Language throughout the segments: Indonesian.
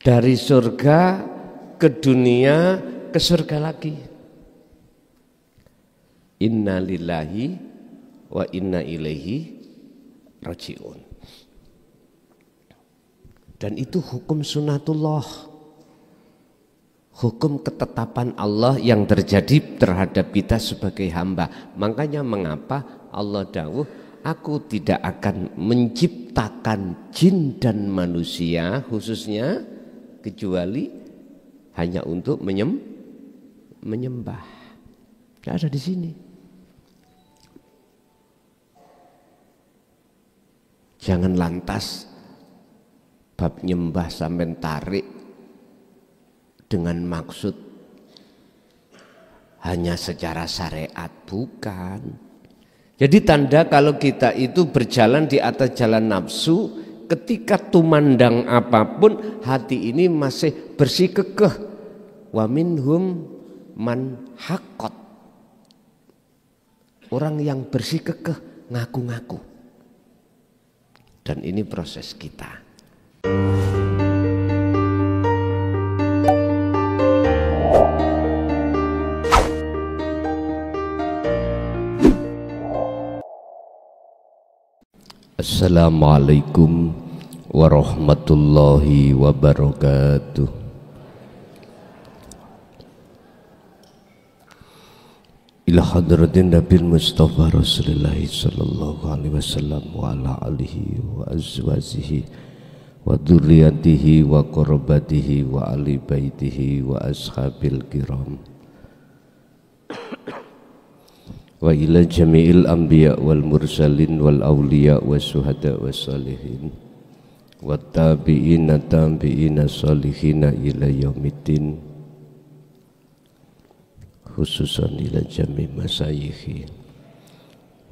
Dari surga ke dunia, ke surga lagi. Inna lillahi wa inna ilaihi raji'un. Dan itu hukum sunatullah, hukum ketetapan Allah yang terjadi terhadap kita sebagai hamba. Makanya mengapa Allah dawuh, aku tidak akan menciptakan jin dan manusia khususnya kecuali hanya untuk menyembah. Tidak ada di sini. Jangan lantas bab nyembah sampai tarik dengan maksud hanya secara syariat, bukan. Jadi tanda kalau kita itu berjalan di atas jalan nafsu, ketika tumandang apapun hati ini masih bersikukuh. Wa minhum man haqqat. Orang yang bersikukuh ngaku-ngaku. Dan ini proses kita. Assalamualaikum warahmatullahi wabarakatuh. Ila hadratin Nabil Mustafa Rasulullah sallallahu alaihi wasallam wa ala alihi wa azwajihi wa dzurriyyatihi wa qurabatihi wa ali baitihi wa ashabil kiram wa ila jami'il anbiya wal mursalin wal awliya was syuhada was salihin wa tabi'ina tabi'ina salihina ila yaumiddin, khususan ila jami masayikhi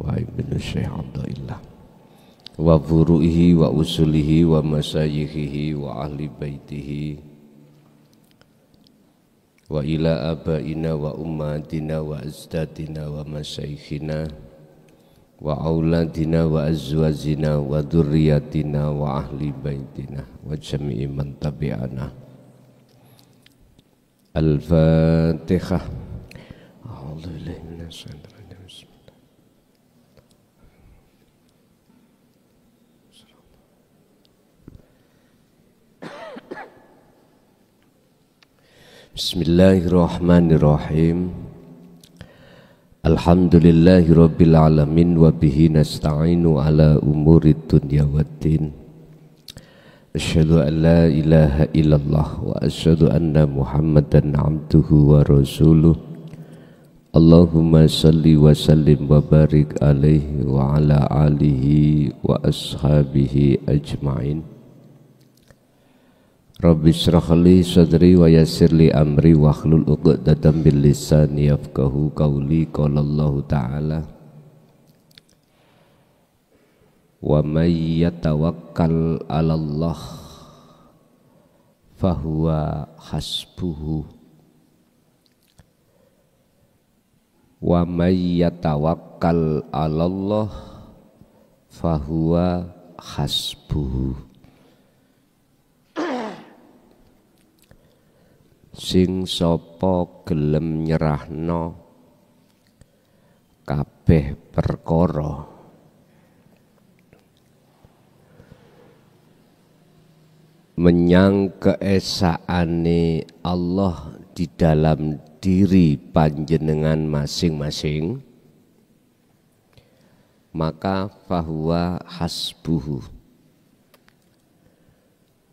wa ibnu Syekh Abdullah wa furu'ihi wa usulihi wa masayikhihi wa ahli baitihi wa ila abaina wa ummatina wa azdadina wa masyayikhina wa auladina wa azwajina wa dzurriyyatina wa ahli baitina wa jami'i man tabi'ana. Al-Fatihah. Bismillahirrahmanirrahim. Alhamdulillahi rabbil alamin wa bihi nasta'inu ala umuri dunya waddin. Asyhadu an la ilaha illallah wa asyhadu anna Muhammadan abduhu wa rasuluh. Allahumma salli wa sallim wa barik alaihi wa ala alihi wa ashabihi ajma'in. Rabbi shrah li sadri wa yassir li amri wa hlul 'uqdatam min lisani yafqahu qawli. Qala Allah ta'ala wa may yatawakkal 'ala Allah fahuwa hasbuhu wa may yatawakkal 'ala Allah fahuwa hasbuhu. Sing sapa gelem nyerahno kabeh perkara menyang keesaane Allah di dalam diri panjenengan masing-masing, maka fahuwa hasbuhu.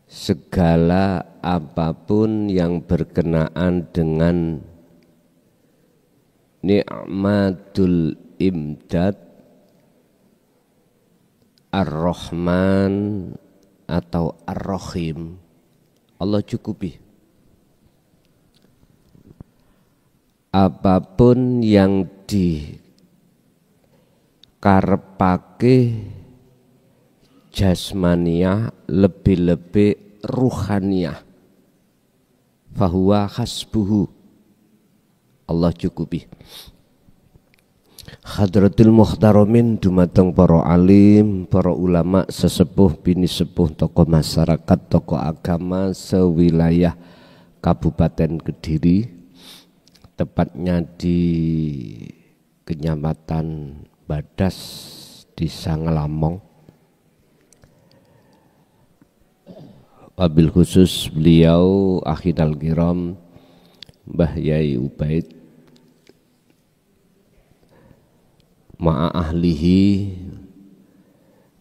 Segala apapun yang berkenaan dengan ni'matul imdad ar-Rahman atau ar-Rahim, Allah cukupi. Apapun yang dikarepake jasmaniah lebih-lebih ruhaniyah, fahuwa hasbuhu, Allah cukupi. Hadratil muhtaramin dumateng para alim, para ulama, sesepuh, bini sepuh, tokoh masyarakat, tokoh agama sewilayah Kabupaten Kediri, tepatnya di Kecamatan Badas, Desa Ngelamong. Wabil khusus beliau Akhidal Kiram Mbah Yai Ubaid ma'a ahlihi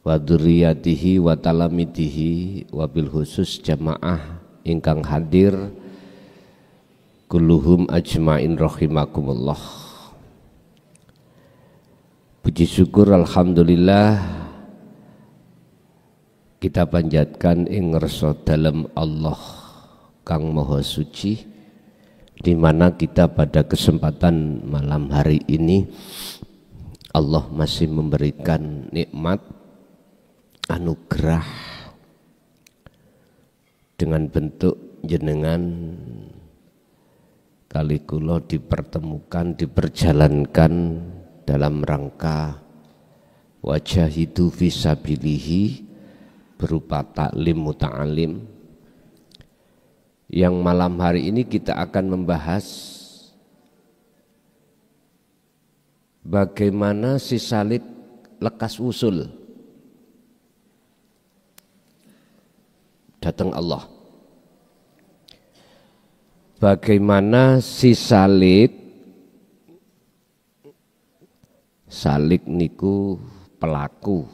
wa dzurriyyatihi wa talamidihi, wabil khusus jamaah ingkang hadir kulluhum ajmain rahimakumullah. Puji syukur alhamdulillah kita panjatkan ing ngersa dalem Allah kang maha suci, di mana kita pada kesempatan malam hari ini Allah masih memberikan nikmat anugerah dengan bentuk jenengan kali kula dipertemukan, diperjalankan dalam rangka wajahidu fisabilihi berupa taklim muta'alim, yang malam hari ini kita akan membahas bagaimana si salik lekas usul datang Allah. Bagaimana si salik niku pelaku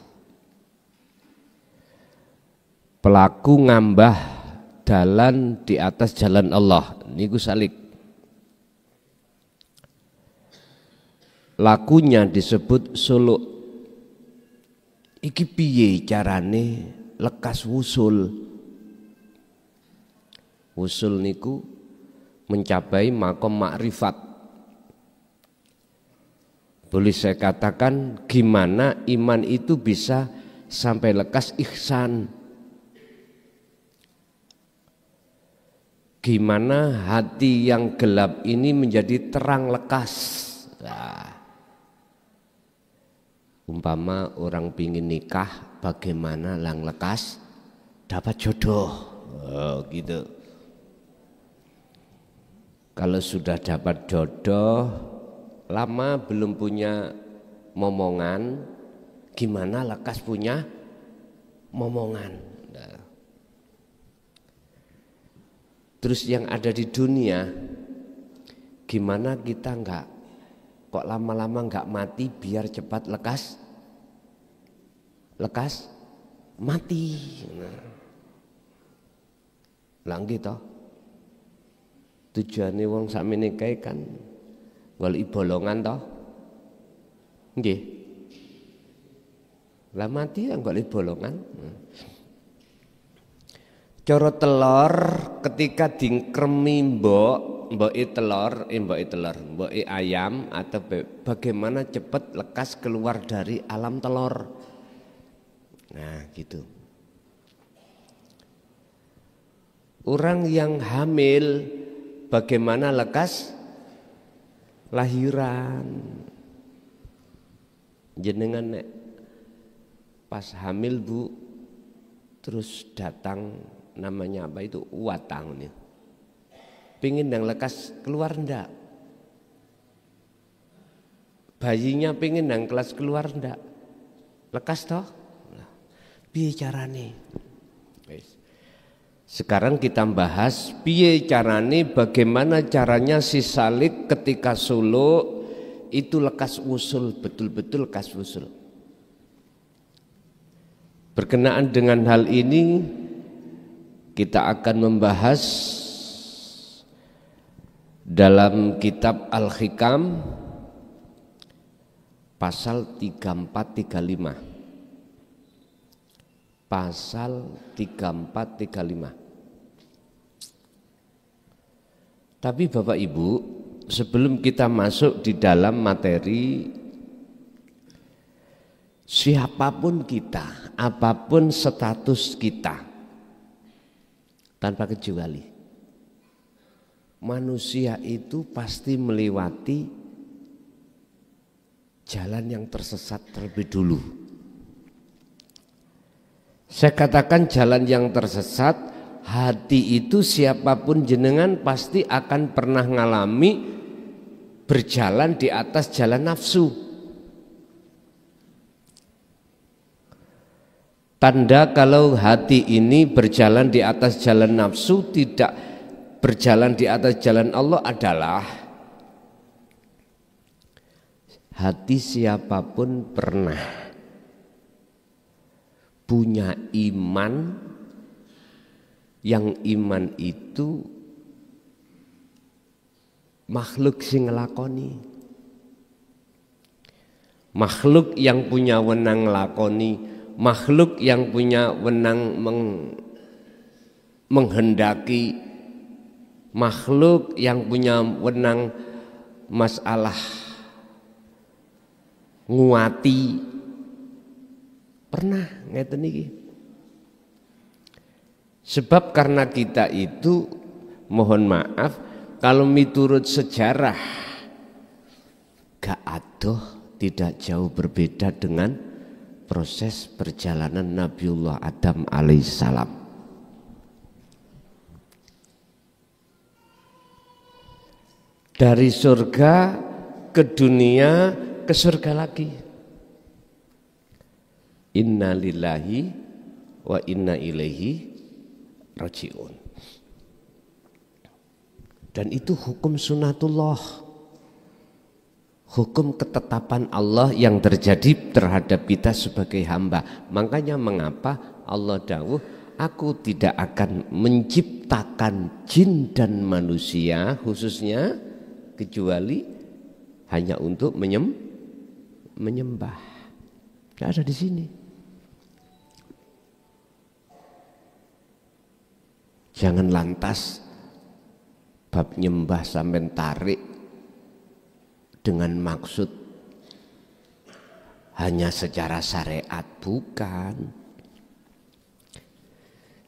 ngambah dalan di atas jalan Allah niku salik. Lakunya disebut suluk. Iki piye carane lekas wusul? Wusul niku mencapai makom makrifat. Boleh saya katakan gimana iman itu bisa sampai lekas ihsan. Gimana hati yang gelap ini menjadi terang lekas. Nah, umpama orang pingin nikah, bagaimana lang lekas dapat jodoh, gitu. Kalau sudah dapat jodoh, lama belum punya momongan, gimana lekas punya momongan. Nah. Terus yang ada di dunia, gimana kita enggak kok lama-lama enggak mati biar cepat lekas mati. Lah gitu. Tujuane wong sakmene kae kan golek bolongan toh. Nggih. Lah mati ya golek bolongan. Cara telur ketika dingkremi mboke ayam atau bagaimana cepat lekas keluar dari alam telur. Nah gitu. Orang yang hamil bagaimana lekas lahiran. Jenengan nek pas hamil Bu terus datang namanya apa itu watang nih. Pingin yang lekas keluar ndak? Bayinya pingin yang kelas keluar ndak? Lekas toh? Piye carane? Sekarang kita bahas piye carane, bagaimana caranya si salik ketika suluk itu lekas usul, betul-betul lekas usul. Berkenaan dengan hal ini kita akan membahas dalam kitab Al-Hikam pasal 3435. Pasal 3435. Tapi Bapak Ibu, sebelum kita masuk di dalam materi, siapapun kita, apapun status kita, tanpa kecuali, manusia itu pasti melewati jalan yang tersesat terlebih dulu. Saya katakan jalan yang tersesat, hati itu siapapun jenengan pasti akan pernah ngalami berjalan di atas jalan nafsu. Tanda kalau hati ini berjalan di atas jalan nafsu, tidak berjalan di atas jalan Allah adalah hati siapapun pernah punya iman, yang iman itu makhluk sing ngelakoni, makhluk yang punya wenang ngelakoni, makhluk yang punya wenang menghendaki, makhluk yang punya wenang masalah nguati, pernah ngeten iki. Sebab karena kita itu, mohon maaf, kalau miturut sejarah gak adoh, tidak jauh berbeda dengan proses perjalanan Nabiullah Adam alaihissalam. Dari surga ke dunia, ke surga lagi. Inna lillahi wa inna ilaihi raji'un. Dan itu hukum sunatullah, hukum ketetapan Allah yang terjadi terhadap kita sebagai hamba. Makanya mengapa Allah dawuh, aku tidak akan menciptakan jin dan manusia khususnya kecuali hanya untuk menyembah. Tidak ada di sini. Jangan lantas bab nyembah sampai tarik dengan maksud hanya secara syariat, bukan.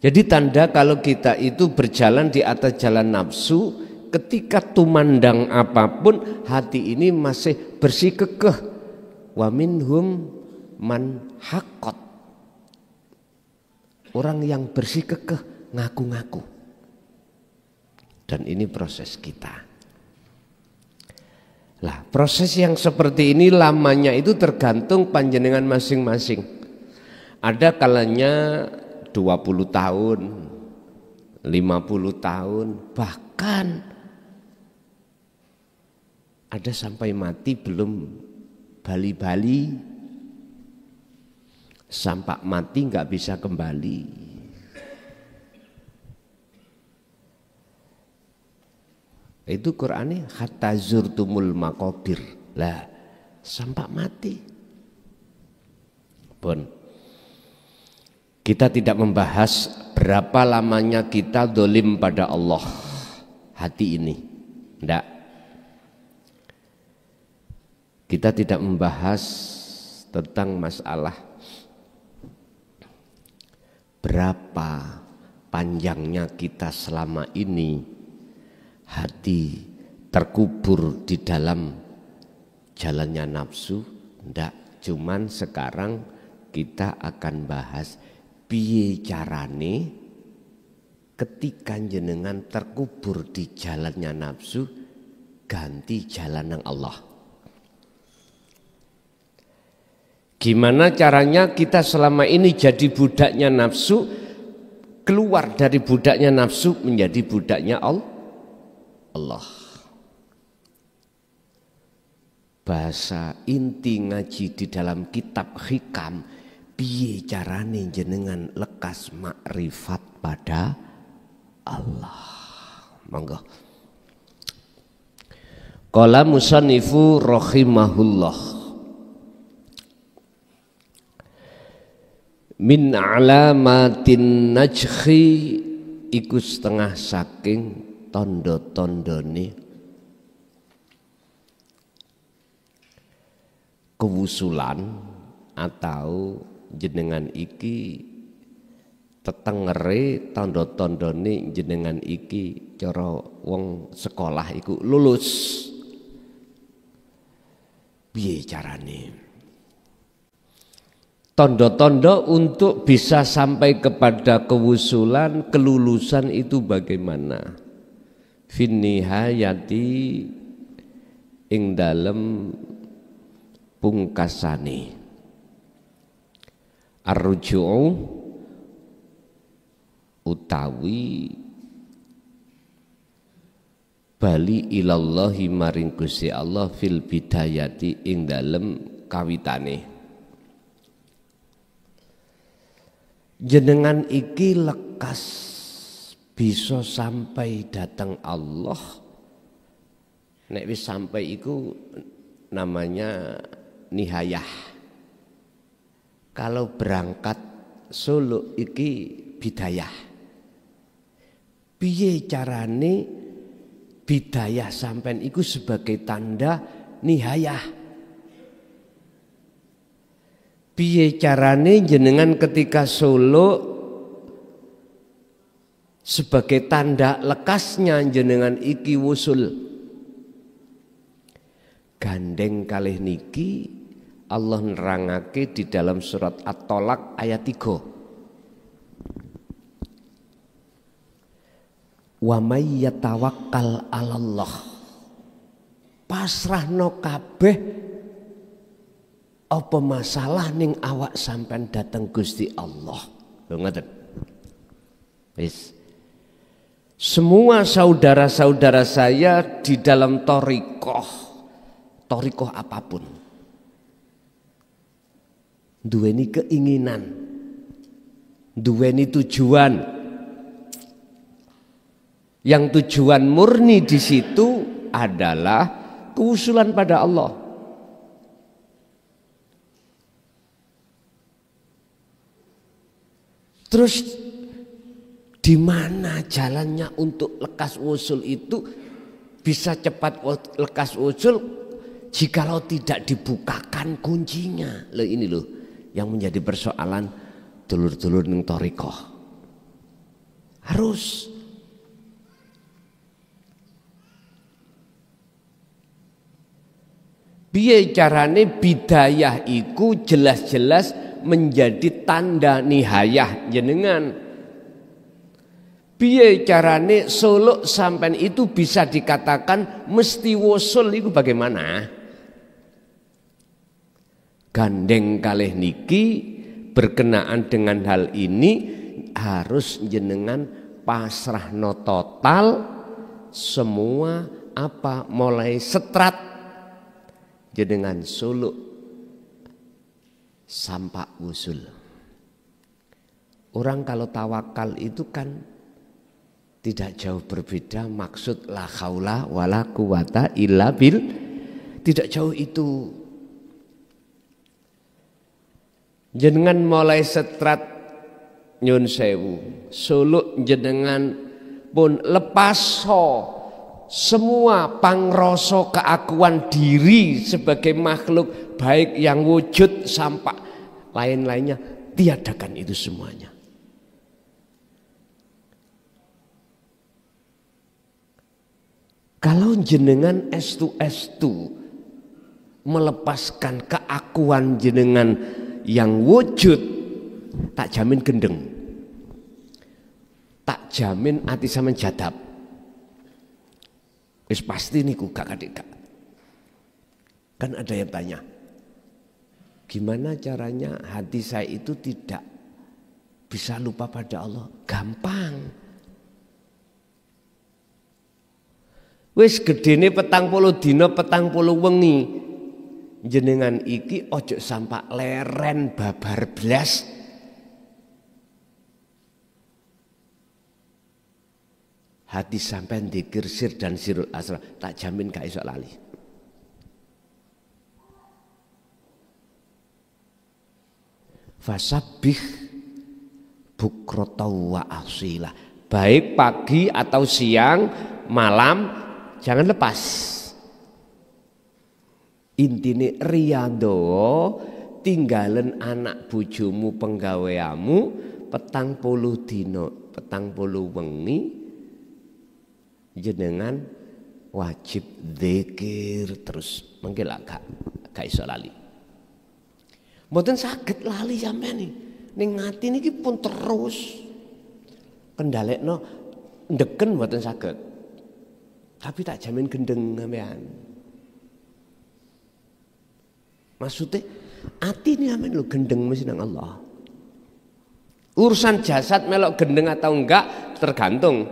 Jadi tanda kalau kita itu berjalan di atas jalan nafsu, ketika tumandang apapun hati ini masih bersikukuh. Wa minhum man haqqat, orang yang bersikukuh ngaku-ngaku. Dan ini proses kita. Lah, proses yang seperti ini lamanya itu tergantung panjenengan masing-masing. Ada kalanya 20 tahun, 50 tahun, bahkan ada sampai mati belum bali-bali, sampai mati nggak bisa kembali. Itu Qur'annya hatta zurtumul maqabir. Lah, sampai mati. Pun kita tidak membahas berapa lamanya kita dolim pada Allah hati ini. Tidak. Kita tidak membahas tentang masalah berapa panjangnya kita selama ini hati terkubur di dalam jalannya nafsu. Ndak, cuman sekarang kita akan bahas piye carane ketika jenengan terkubur di jalannya nafsu, ganti jalan yang Allah. Gimana caranya kita selama ini jadi budaknya nafsu, keluar dari budaknya nafsu menjadi budaknya Allah. Bahasa inti ngaji di dalam kitab Hikam, piye carane jenengan lekas makrifat pada Allah. Monggo. Qala musannifu rahimahullah, min alamatin najhi iku setengah saking tondo-tondone kewusulan atau jenengan iki tetengere tondo-tondone jenengan iki cara wong sekolah iku lulus. Piye carane? Tondo-tondo untuk bisa sampai kepada kewusulan, kelulusan itu bagaimana? Fin nihayati ing dalem pungkasane. Ar-ruju'u utawi bali ilallahi maring Gusti Allah fil bidayati ing dalem kawitane. Jenengan iki lekas bisa sampai datang Allah. Nek wis sampai iku namanya nihayah. Kalau berangkat Solo iki bidayah. Piye carane bidayah sampean iku sebagai tanda nihayah? Piye carane jenengan ketika Solo sebagai tanda lekasnya jenengan iki wusul? Gandeng kalih niki Allah nerangake di dalam surat At-Tolak ayat 3. Wa may yatawakkal 'alallah. Pasrahno kabeh apa masalah ning awak sampean dateng Gusti Allah. Lho ngoten. Wis. Semua saudara-saudara saya di dalam thariqah apapun, duweni keinginan, duweni tujuan. Yang tujuan murni di situ adalah kewusulan pada Allah. Terus di mana jalannya untuk lekas wusul itu bisa cepat lekas wusul jikalau tidak dibukakan kuncinya. Loh ini loh yang menjadi persoalan dulur-dulur ning thariqah. Harus piye carane bidayah iku jelas-jelas menjadi tanda nihayah jenengan. Piye carane Solo sampean itu bisa dikatakan mesti wusul itu bagaimana? Gandeng kalih niki berkenaan dengan hal ini harus jenengan pasrahno total semua apa mulai setrat jenengan Solo sampai wusul. Orang kalau tawakal itu kan tidak jauh berbeda maksud la haula wala quwata illa bil, tidak jauh itu. Jenengan mulai setrat nyun sewu Solo jenengan pun lepas semua pangroso keakuan diri sebagai makhluk baik yang wujud sampai lain-lainnya, tiadakan itu semuanya. Kalau jenengan estu melepaskan keakuan jenengan yang wujud, tak jamin gendeng, tak jamin ati sampean jadab. Wis pasti niku gak kadek. Kan ada yang tanya, gimana caranya hati saya itu tidak bisa lupa pada Allah? Gampang. Wis gedene 40 dina 40 wengi jenengan iki ojo sampak leren babar blas. Hati sampean dzikir sir dan sirul asrar, tak jamin gak iso lali. Fasabbih bukrata wa asila. Baik pagi atau siang, malam, jangan lepas. Intine riyadho tinggalen anak bojomu penggaweamu 40 dina 40 wengi jenengan wajib zikir terus. Mengki lak gak gak iso lali. Mboten saged lali sampean iki. Ning ati niki pun terus kendhalekno ndeken mboten saged. Tapi tak jamin gendeng sampean. Maksudnya ati ini sampean lho gendeng mesti nang Allah. Urusan jasad melok gendeng atau enggak tergantung.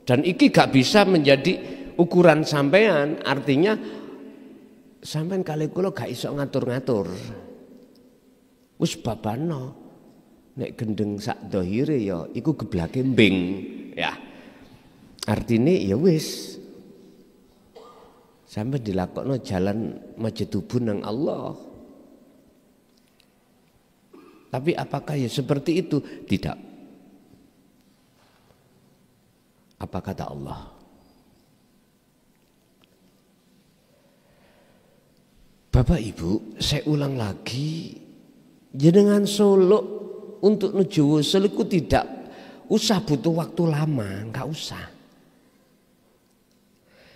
Dan iki gak bisa menjadi ukuran sampean. Artinya sampean kali kula gak iso ngatur-ngatur. Wis babano nek gendeng sak dohire ya iku geblake mbing ya. Artine ya wis sampai dilakokno jalan majetubun nang Allah. Tapi apakah ya seperti itu? Tidak. Apa kata Allah? Bapak Ibu, saya ulang lagi, jenengan Solo untuk nuju Wusel itu tidak usah butuh waktu lama, nggak usah.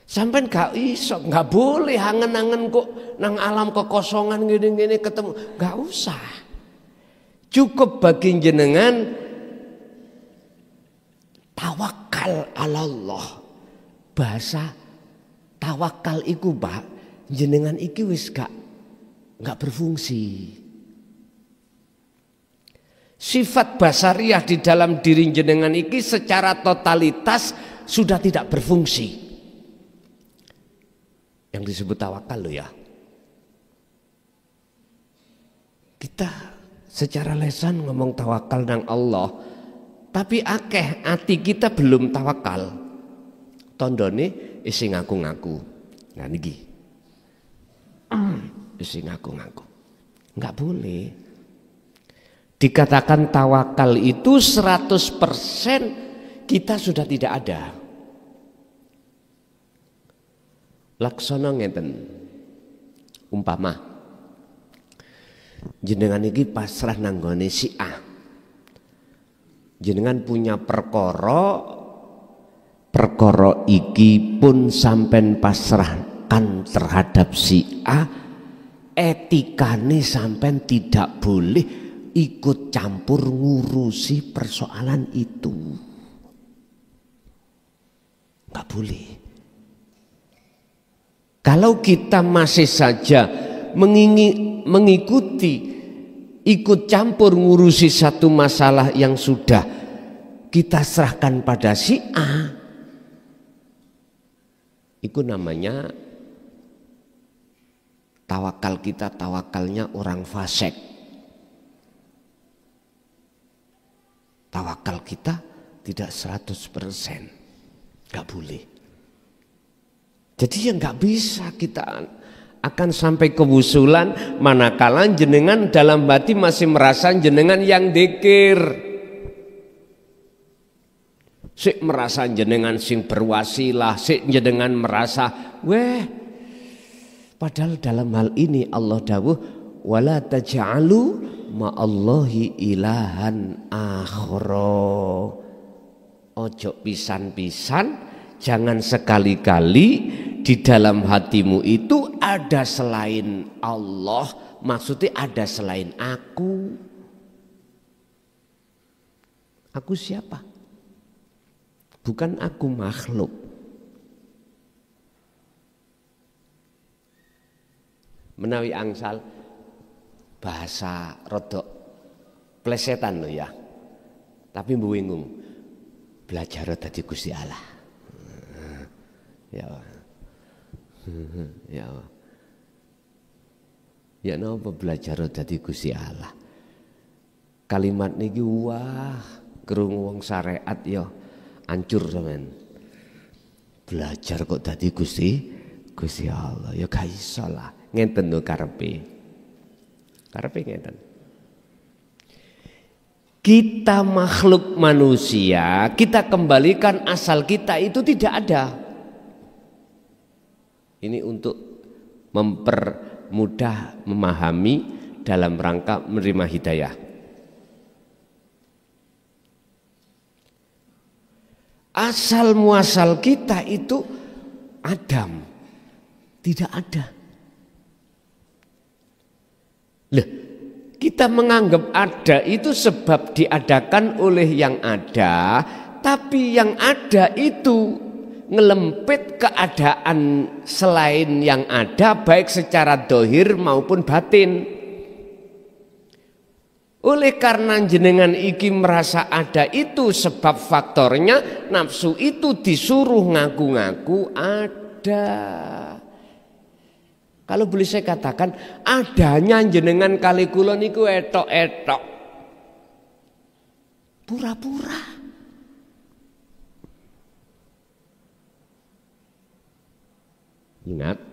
Sampai nggak iso, nggak boleh hangen-hangen kok nang alam kekosongan gini-gini ketemu, nggak usah. Cukup bagi jenengan tawakal ala Allah. Bahasa tawakal iku Pak, jenengan iki wis nggak berfungsi. Sifat basariah di dalam diri jenengan iki secara totalitas sudah tidak berfungsi. Yang disebut tawakal loh ya. Kita secara lesan ngomong tawakal nang Allah, tapi akeh ati kita belum tawakal. Tondone isi ngaku-ngaku. Nah niki. Isi ngaku-ngaku. Enggak boleh. Dikatakan tawakal itu 100% kita sudah tidak ada. Laksana ngeten. Umpama jenengan iki pasrah nanggone si A. Jenengan punya perkara iki pun sampean pasrahkan terhadap si A, etikane sampean tidak boleh ikut campur ngurusi persoalan itu. Enggak boleh. Kalau kita masih saja mengikuti ikut campur ngurusi satu masalah yang sudah kita serahkan pada si A, itu namanya tawakal kita tawakalnya orang fasik. Tawakal kita tidak 100%, gak boleh. Jadi ya gak bisa kita akan sampai kewusulan manakala jenengan dalam hati masih merasa jenengan yang dzikir. Sik merasa jenengan sing berwasilah, sik jenengan merasa padahal dalam hal ini Allah dawuh wala taj'alu ma'allahi ilahan akhara. Ojo pisan-pisan, jangan sekali-kali di dalam hatimu itu ada selain Allah, maksudnya ada selain aku. Aku siapa? Bukan aku makhluk. Menawi angsal bahasa rodok plesetan loh ya. Tapi bingung. Belajar dadi Gusti Allah. Ya. Ya. Ya napa belajar dadi Gusti Allah. Kalimat niki wah, krungu wong syariat ya hancur sampean. Belajar kok dadi Gusti Allah. Ya gak iso lah. Ngenten lho karepe. Karepe ngenten. Kita makhluk manusia, kita kembalikan asal kita itu tidak ada. Ini untuk mempermudah memahami dalam rangka menerima hidayah. Asal muasal kita itu Adam, tidak ada. Kita menganggap ada itu sebab diadakan oleh yang ada, tapi yang ada itu ngelempit keadaan selain yang ada, baik secara dohir maupun batin. Oleh karena jenengan iki merasa ada itu sebab faktornya nafsu itu disuruh ngaku-ngaku ada. Kalau boleh saya katakan, adanya jenengan kali kula niku etok-etok, pura-pura. Ingat,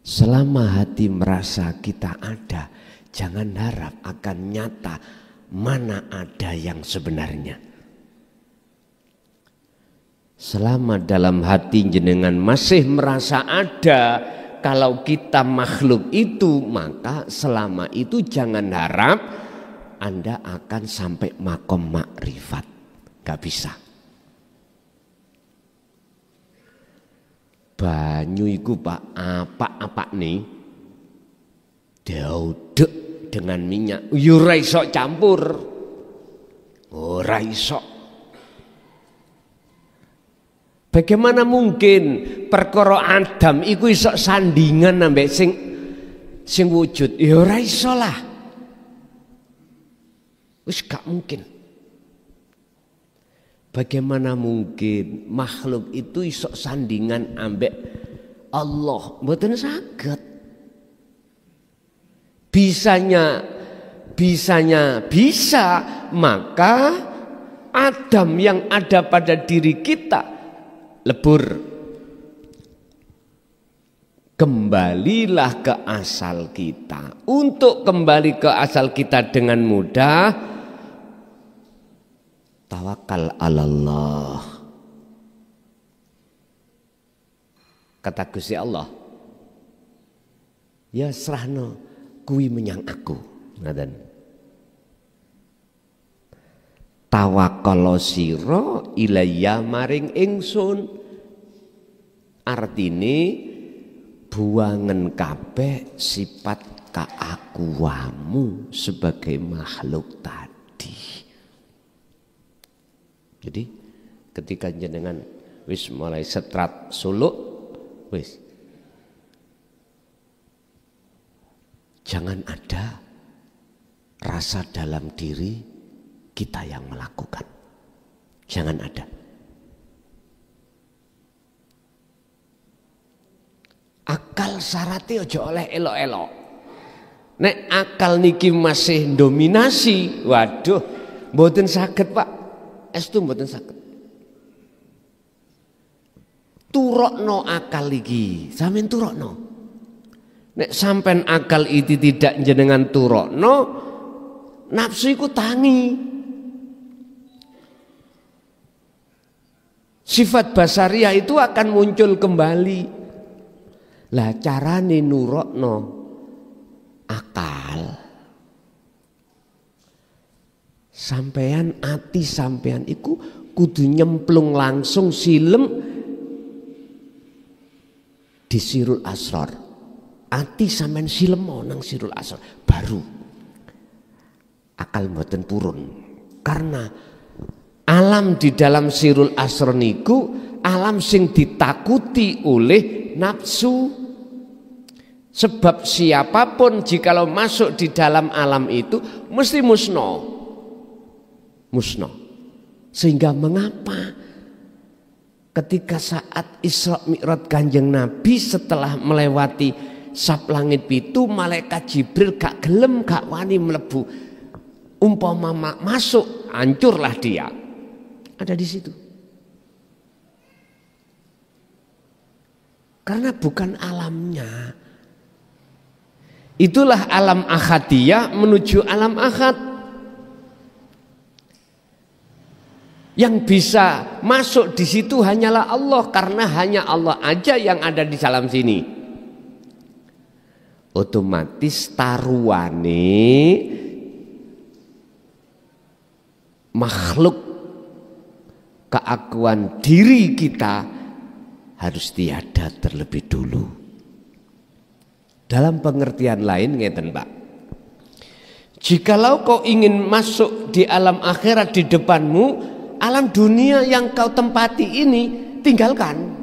selama hati merasa kita ada, jangan harap akan nyata mana ada yang sebenarnya. Selama dalam hati jenengan masih merasa ada, kalau kita makhluk itu, maka selama itu jangan harap Anda akan sampai makom makrifat. Gak bisa. Banyu iku Pak, apa nih? Diudek dengan minyak. Ora iso campur. Ora iso. Bagaimana mungkin perkara Adam iku iso sandingan ambek sing wujud? Ya ora iso lah. Wis gak mungkin. Bagaimana mungkin makhluk itu iso sandingan ambek Allah? Mboten saged. Bisanya bisa, maka Adam yang ada pada diri kita lebur, kembalilah ke asal kita. Untuk kembali ke asal kita dengan mudah, tawakal Allah. Kata Gusti Allah, ya serahno kuwi menyang aku. Ngaten. Tawakal sira ilayya maring ingsun. Artine buangen kabeh sifat keakuanmu sebagai makhluk tadi. Jadi ketika jenengan wis mulai setrat suluk, wis jangan ada rasa dalam diri kita yang melakukan. Jangan ada. Akal syaratnya aja oleh elok-elok. Nek akal niki masih dominasi, waduh, mboten saged Pak. Estu mboten saged. Turokno akal iki, sampeyan turokno. Nek sampean akal itu tidak jenengan turokno, nafsu iku tangi. Sifat basariah itu akan muncul kembali. Lah carane nurokno akal, sampean ati sampean iku kudu nyemplung langsung silem di sirul asrar. Ati sampean silem nang sirul asrar, baru akal mboten purun. Karena alam di dalam sirul asrar niku alam sing ditakuti oleh nafsu. Sebab siapapun jikalau masuk di dalam alam itu mesti musnah. Sehingga mengapa ketika saat Isra Mi'raj Kanjeng Nabi setelah melewati sap langit pitu, malaikat Jibril gak gelem gak wani mlebu. Umpama masuk hancurlah dia. Ada di situ. Karena bukan alamnya. Itulah alam akhadiyah menuju alam akhad. Yang bisa masuk di situ hanyalah Allah, karena hanya Allah aja yang ada di dalam sini. Otomatis taruhane makhluk keakuan diri kita harus tiada terlebih dulu. Dalam pengertian lain ngeten Pak, Jikalau kau ingin masuk di alam akhirat di depanmu, alam dunia yang kau tempati ini tinggalkan.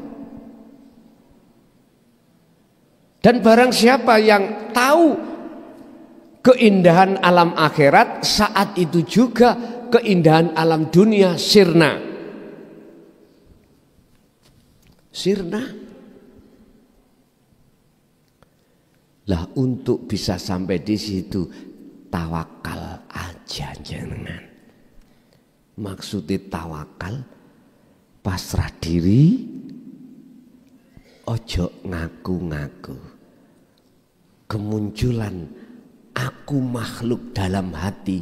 Dan barang siapa yang tahu keindahan alam akhirat, saat itu juga keindahan alam dunia sirna. Sirna. Lah untuk bisa sampai di situ tawakal aja jenengan. Maksudnya tawakal, pasrah diri, ojo ngaku-ngaku. Kemunculan aku makhluk dalam hati,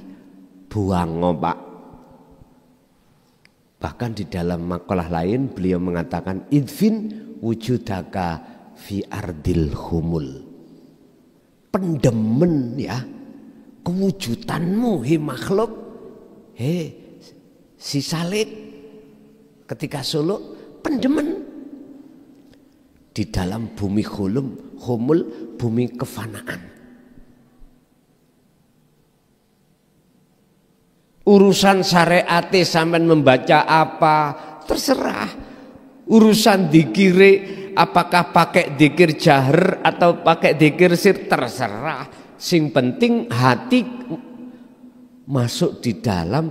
buang ngopak. Bahkan di dalam makalah lain beliau mengatakan idfin wujudaka fi ardil humul. Pendemen ya kewujudanmu hi makhluk, si Salih ketika suluk pendemen di dalam bumi humul, bumi kefanaan. Urusan syariat sampean membaca apa terserah. Urusan dikire apakah pakai dikir jahar atau pakai dikir sir terserah. Sing penting hati masuk di dalam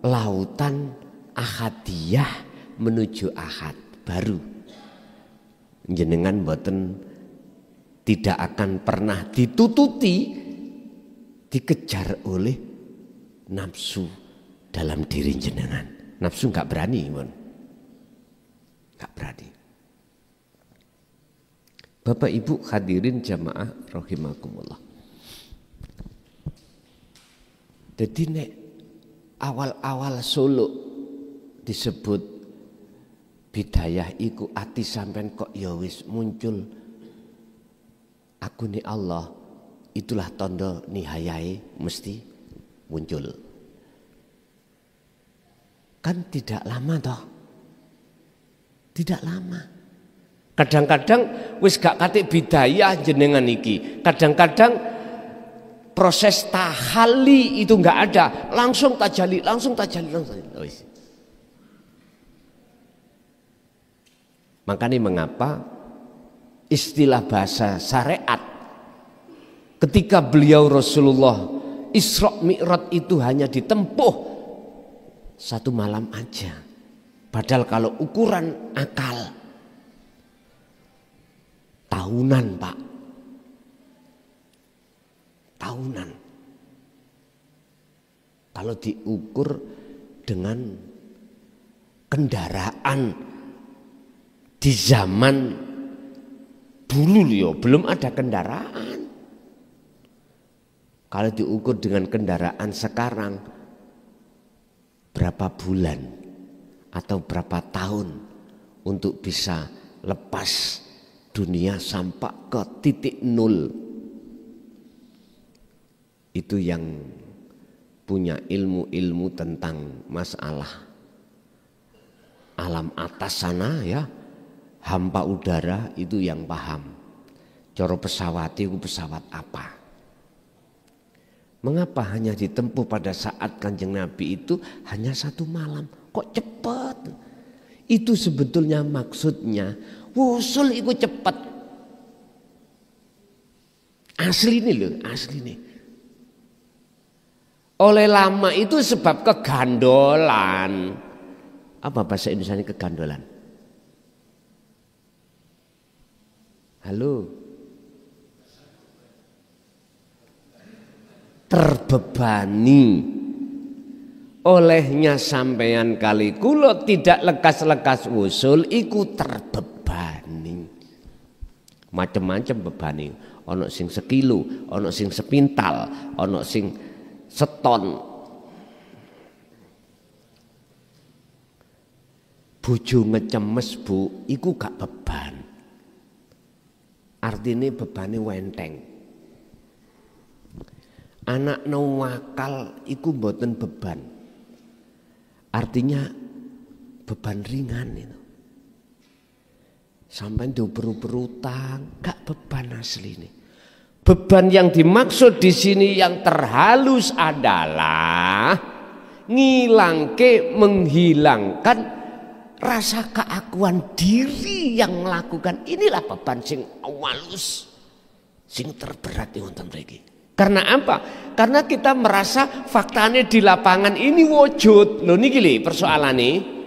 lautan ahadiyah menuju ahad baru. Jenengan boten tidak akan pernah ditututi, dikejar oleh nafsu dalam diri jenengan. Nafsu nggak berani, nggak berani. Bapak Ibu hadirin jamaah rahimakumullah. Jadi nek awal-awal suluk disebut bidayah iku ati sampean kok ya wis muncul aku ni Allah, itulah tondo nihayai mesti muncul. Kan tidak lama toh. Tidak lama. Kadang-kadang wis gak katik bidayah jenengan iki. Kadang-kadang proses tahali itu enggak ada, langsung tajali. Wis. Makanya mengapa istilah bahasa syariat ketika beliau Rasulullah Isra Mi'raj itu hanya ditempuh 1 malam aja. Padahal kalau ukuran akal tahunan, Pak. Tahunan. Kalau diukur dengan kendaraan di zaman dulu yo belum ada kendaraan. Kalau diukur dengan kendaraan sekarang berapa bulan atau berapa tahun untuk bisa lepas dunia sampai ke titik nol. Itu yang punya ilmu-ilmu tentang masalah alam atas sana ya. Hampa udara itu yang paham. Coro pesawat itu pesawat apa? Mengapa hanya ditempuh pada saat Kanjeng Nabi itu hanya 1 malam? Kok cepat? Itu sebetulnya maksudnya wusul itu cepat. Asli ini loh, asli nih. Oleh lama itu sebab kegandolan. Apa bahasa Indonesianya kegandolan? Halo. Terbebani. Olehnya sampeyan kali kula tidak lekas-lekas wusul iku terbebani. Macam-macam bebani. Ono sing sekilo, ono sing sepintal, ono sing seton. Bojo ngecemes Bu, iku gak beban. Artinya bebane wenteng. Anak nawakal iku mboten beban. Artinya beban ringan itu. Sampai dioper-oper utang, gak beban asli ini. Beban yang dimaksud di sini yang terhalus adalah menghilangkan rasa keakuan diri yang melakukan. Inilah beban sing awalus, sing terberat yang wonten mriki. Karena apa? Karena kita merasa faktanya di lapangan ini wujud. Loh niki lho persoalane.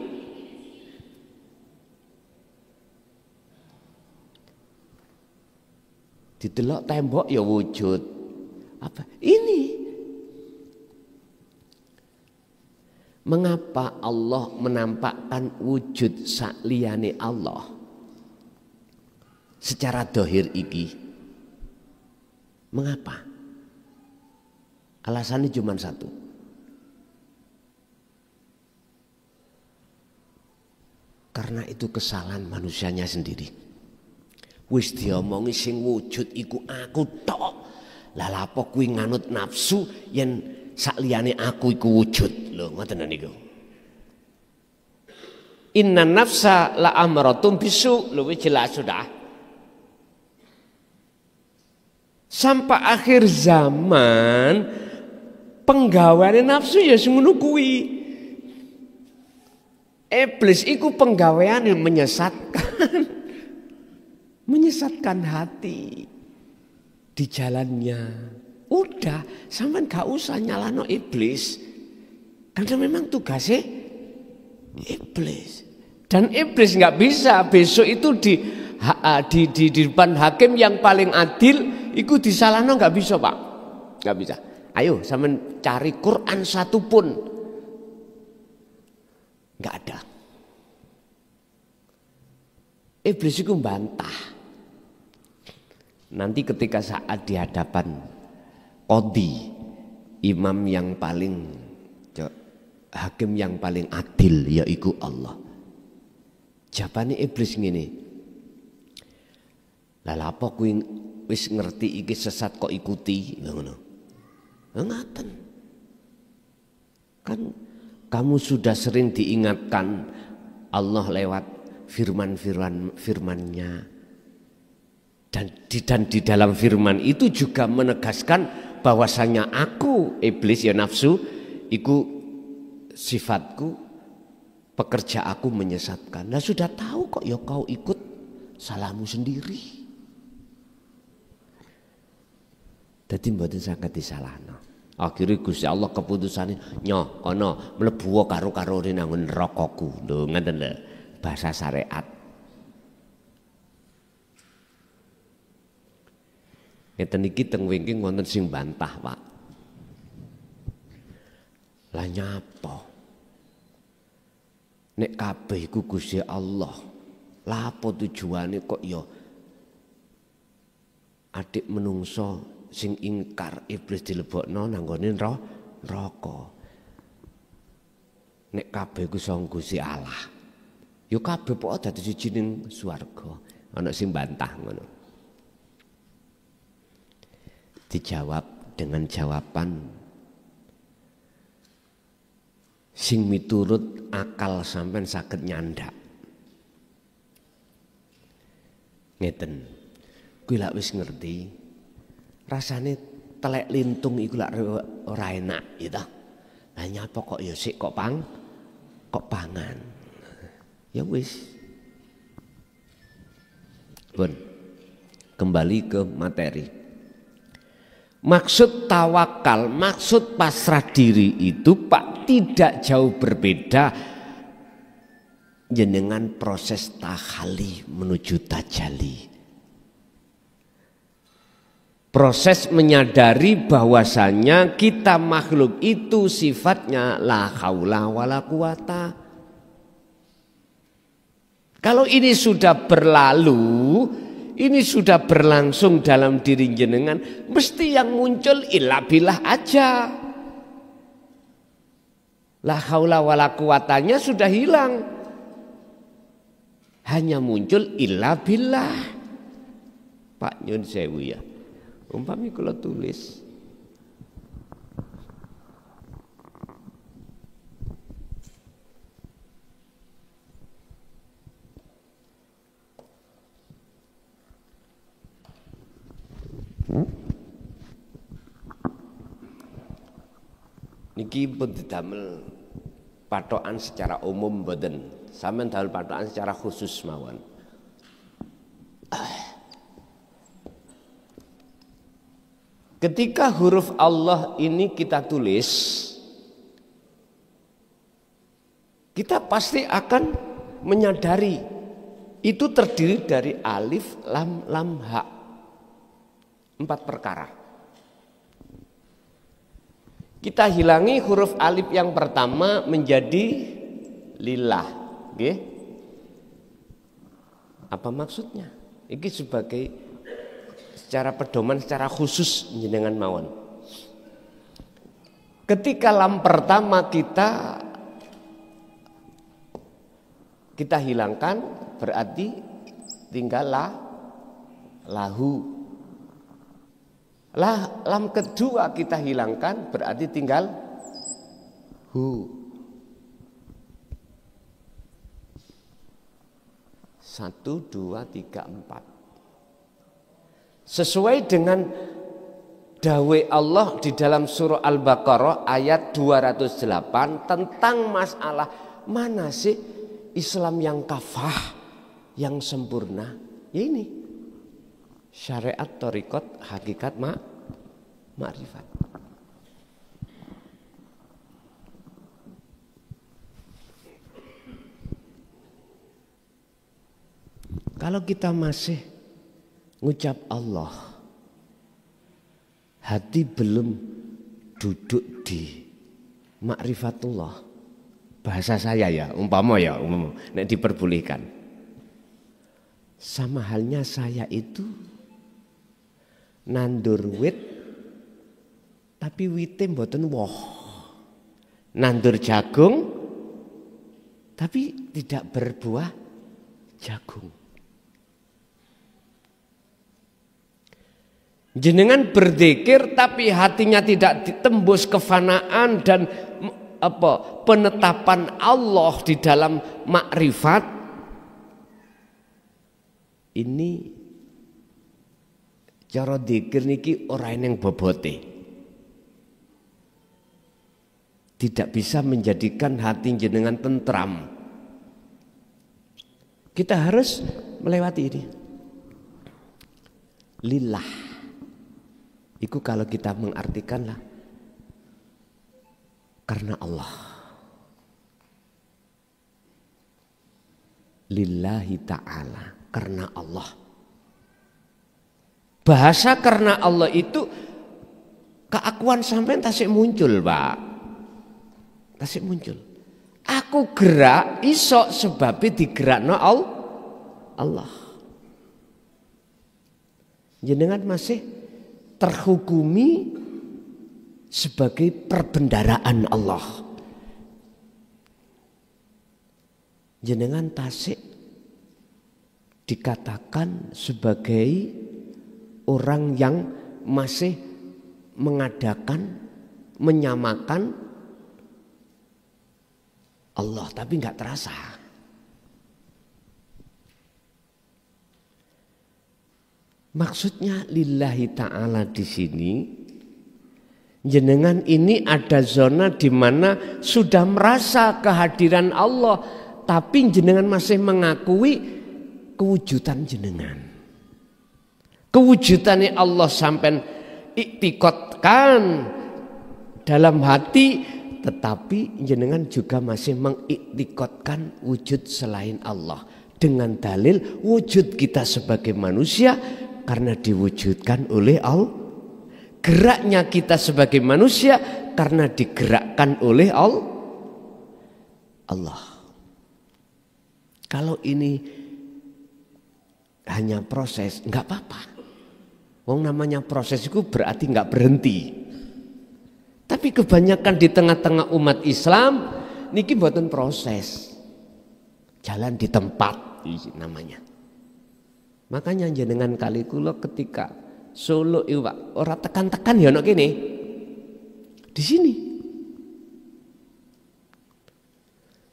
Didelok tembok ya wujud. Apa? Ini. Mengapa Allah menampakkan wujud sakliyane Allah secara dohir iki? Mengapa? Alasannya cuma satu. Karena itu kesalahan manusianya sendiri. Wis diomongi sing wujud iku aku tok. Lah lapo kuwi nganut nafsu yen sakliyane aku iku wujud. Lho ngoten niku. Inna nafsa la amaratum bisu. Lho wis jelas sudah. Sampai akhir zaman penggaweane nafsu ya ngono kuwi. Iblis iku penggaweane menyesatkan. Menyesatkan hati di jalannya. Udah, sampean gak usah nyalano iblis. Karena memang tugasnya iblis. Dan iblis nggak bisa besok itu di depan hakim yang paling adil itu disalahno nggak bisa Pak, nggak bisa. Ayo sampean cari Quran satu pun nggak ada. Iblis itu bantah. Nanti ketika saat di hadapan qadhi, imam yang paling, hakim yang paling adil yaitu Allah. Jawabane iblis ngene. Lah lapo kuwi wis ngerti iki sesat kok ikuti ngono. Ngaten. Kan kamu sudah sering diingatkan Allah lewat firman-Nya. Dan di dalam firman itu juga menegaskan bahwasanya aku iblis ya nafsu iku sifatku, pekerja aku menyesatkan. Nah sudah tahu kok ya kau ikut salahmu sendiri. Dadi mboten saged disalahno. Akhire Gusti Allah keputusane nyoh ana mlebu karo nang nerakaku. Lho ngeten lho bahasa syariat. Ngeten iki teng wingking wonten sing bantah, Pak. Lah nyapa? Nek kabeh iku Gusti Allah. Lah apa tujuane kok ya adik menungso sing ingkar iblis dilebokno nang gone neraka. Nek kabeh iku sing Gusti Allah. Ya kabeh pokoke dadi siji ning swarga. Ana sing bantah ngono. Dijawab dengan jawaban sing miturut akal sampean saged nyandak. Ngeten. Kuwi lak wis ngerti. Rasane telek lintung iku lak ora enak ya ta. Lah nyapa kok ya sik kok pangan. Ya wis. Pun kembali ke materi. Maksud tawakal, maksud pasrah diri itu Pak tidak jauh berbeda dengan proses tahalli menuju tajalli. Proses menyadari bahwasanya kita makhluk itu sifatnya la haula wala quwata. Kalau ini sudah berlalu, ini sudah berlangsung dalam diri jenengan, mesti yang muncul illa billah aja. La haula wala quwatanya sudah hilang. Hanya muncul illa billah. Pak nyun sewu ya. Umpami kalau tulis Niki pun didamel patokan secara umum mboten. Sampeyan damel patokan secara khusus mawon. Ketika huruf Allah ini kita tulis, kita pasti akan menyadari itu terdiri dari alif, lam, lam, ha. 4 perkara. Kita hilangi huruf alif yang pertama menjadi lillah. Okay? Apa maksudnya? Ini sebagai secara pedoman secara khusus jenengan mawon. Ketika lam pertama kita hilangkan, berarti tinggal lahu. Lam kedua kita hilangkan, berarti tinggal hu. 1, 2, 3, 4. Sesuai dengan dawe Allah di dalam surah Al-Baqarah ayat 208 tentang masalah mana sih Islam yang kafah, yang sempurna. Ya ini syariat, thariqat, hakikat, ma'rifat. Kalau kita masih ngucap Allah, hati belum duduk di ma'rifatullah. Bahasa saya ya, umpama nek diperbolehkan. Sama halnya saya itu nandur wit tapi wite mboten woh. Nandur jagung tapi tidak berbuah jagung. Jenengan berzikir tapi hatinya tidak ditembus kefanaan dan penetapan Allah di dalam makrifat, ini cara dzikir niki ora eneng bobote. Tidak bisa menjadikan hati jenengan tentram. Kita harus melewati ini. Lillah. Itu kalau kita mengartikanlah karena Allah. Lillahi ta'ala, karena Allah. Bahasa karena Allah itu keakuan sampai tasik muncul, Pak. Tasik muncul. Aku gerak iso sebabnya digerakno Allah. Jenengan masih terhukumi sebagai perbendaraan Allah. Jenengan tasik dikatakan sebagai orang yang masih mengadakan, menyamakan Allah, tapi nggak terasa. Maksudnya lillahi ta'ala di sini, jenengan ini ada zona di mana sudah merasa kehadiran Allah, tapi jenengan masih mengakui kewujudan jenengan. Kewujudannya Allah sampai iktikotkan dalam hati, tetapi jenengan juga masih mengiktikotkan wujud selain Allah dengan dalil wujud kita sebagai manusia karena diwujudkan oleh Allah. Geraknya kita sebagai manusia karena digerakkan oleh Allah. Kalau ini hanya proses, enggak apa-apa. Wong namanya proses itu berarti enggak berhenti. Tapi kebanyakan di tengah-tengah umat Islam niki mboten proses. Jalan di tempat namanya. Makanya jenengan kali kula ketika Solo itu Pak, ora tekan-tekan ya ono kene. Di sini.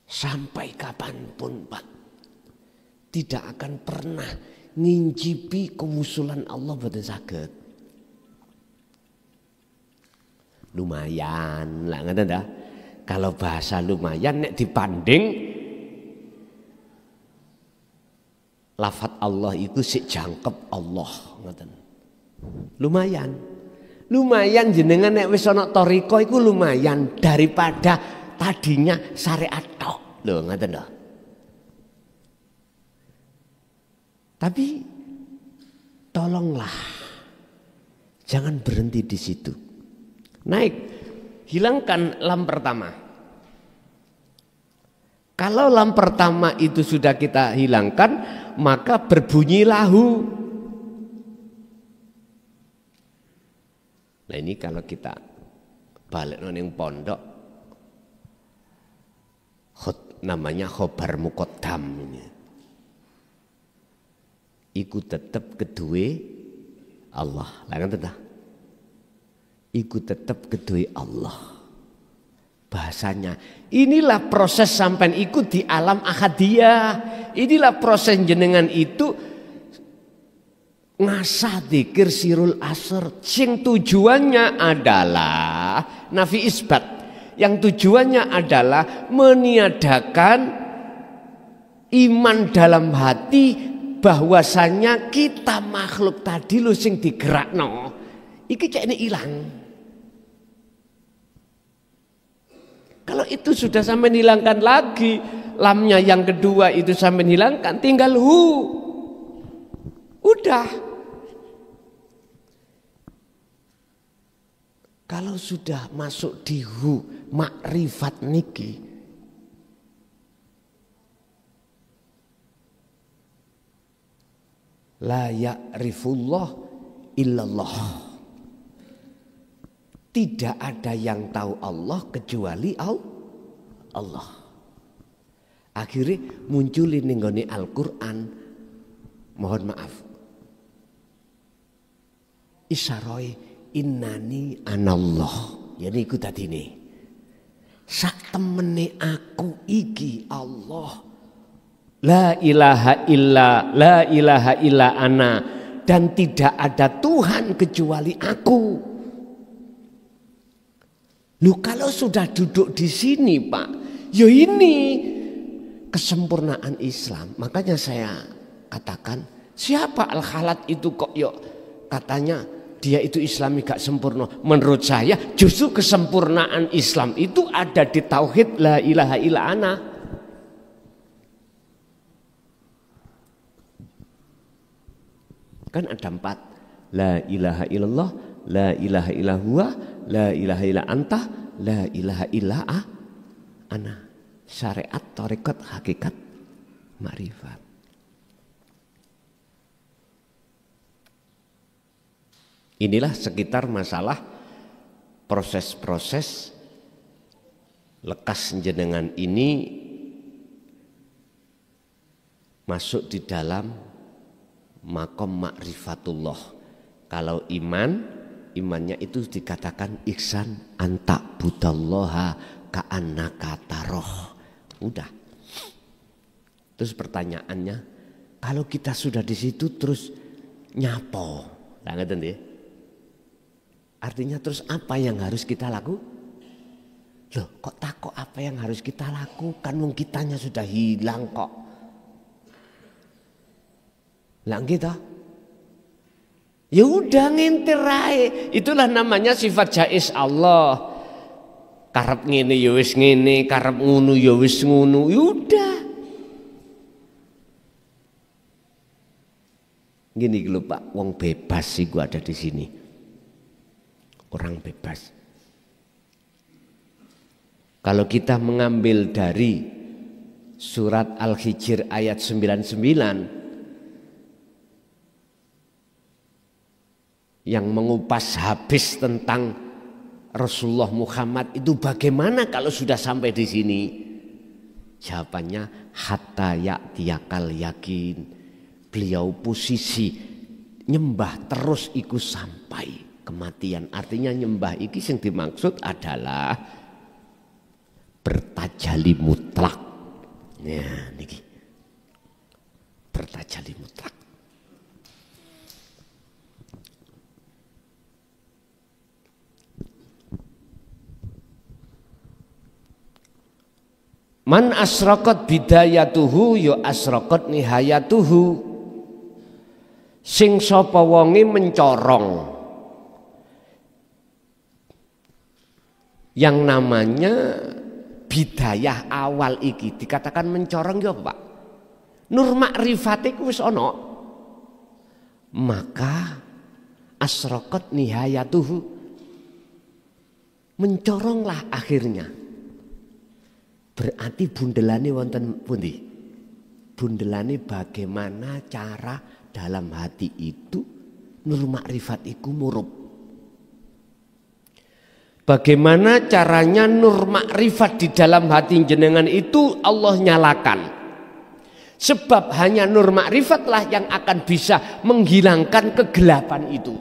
Sampai kapanpun Pak, tidak akan pernah ngincipi kewusulan Allah boten saged. lumayan lah ngoten ta. Kalau bahasa lumayan nek dibanding lafat Allah itu sik jangkep Allah ngoten. Lumayan. Lumayan jenengan nek wis ana toriko iku lumayan daripada tadinya syariat tok. Lho ngoten lho. Tapi tolonglah jangan berhenti di situ. Naik, hilangkan lam pertama. Kalau lam pertama itu sudah kita hilangkan, maka berbunyi lahu. Nah ini kalau kita balik nang pondok, namanya khobar muqaddam ini. Iku tetap kedua Allah. Lah kan iku tetap kedua Allah. Bahasanya inilah proses sampai ikut di alam ahadiyah. Inilah proses jenengan itu ngasah dzikir sirul asr. Sing tujuannya adalah nafi isbat. Yang tujuannya adalah meniadakan iman dalam hati bahwasanya kita makhluk tadi lu sing digerakno iki cek ini hilang. Kalau itu sudah sampai hilangkan lagi, lamnya yang kedua itu sampai hilangkan, tinggal hu. Udah. Kalau sudah masuk di hu makrifat niki, la ya'rifullah illallah. Tidak ada yang tahu Allah kecuali Allah. Akhirnya muncul ini nggone Al-Quran. Mohon maaf. Isyarai innani anallah. Yani ikut tadi ini. Sak temene aku iki Allah. La ilaha illa ana, dan tidak ada Tuhan kecuali aku. Lu kalau sudah duduk di sini Pak, ya ini kesempurnaan Islam. Makanya saya katakan siapa Al-Khalat itu kok yuk katanya dia itu Islami gak sempurna. Menurut saya justru kesempurnaan Islam itu ada di tauhid la ilaha illa ana. Kan ada 4. La ilaha illallah, la ilaha illa huwa, la ilaha illa anta, la ilaha illa ana. Syariat, tarekat, hakikat, ma'rifat. Inilah sekitar masalah proses-proses lekas jenengan ini masuk di dalam makom ma'rifatullah. Kalau imannya itu dikatakan ihsan anta budallaha ka'annaka taroh. Udah. Terus pertanyaannya, kalau kita sudah di situ terus nyapo, nah, ngeten ya. Artinya terus apa yang harus kita lakukan? Loh, kok takut apa yang harus kita lakukan? Wong kitanya sudah hilang kok. Lah gitu. Ya udah ngintir ae. Itulah namanya sifat jaiz Allah. Karep ngene ya wis ngene, karep ngono ya wis ngono. Ya udah. Gini lho Pak, wong bebas sih gua ada di sini. Orang bebas. Kalau kita mengambil dari surat Al-Hijr ayat 99 yang mengupas habis tentang Rasulullah Muhammad itu bagaimana kalau sudah sampai di sini? Jawabannya hatta ya'tiyakal yakin. Beliau posisi nyembah terus iku sampai kematian. Artinya nyembah iki yang dimaksud adalah bertajali mutlak. Ya, niki. Bertajali mutlak. Man asraqat bidayatuhu ya asraqat nihayatuhu. Sing sapa wonge mencorong. Yang namanya bidayah awal iki dikatakan mencorong ya Pak. Nur makrifat iku wis ana. Maka asraqat nihayatuhu. Mencoronglah akhirnya. Berarti bundelane wonten pundi? Bundelane bagaimana cara dalam hati itu nur makrifat iku murup. Bagaimana caranya nur makrifat di dalam hati jenengan itu Allah nyalakan. Sebab hanya nur makrifatlah yang akan bisa menghilangkan kegelapan itu.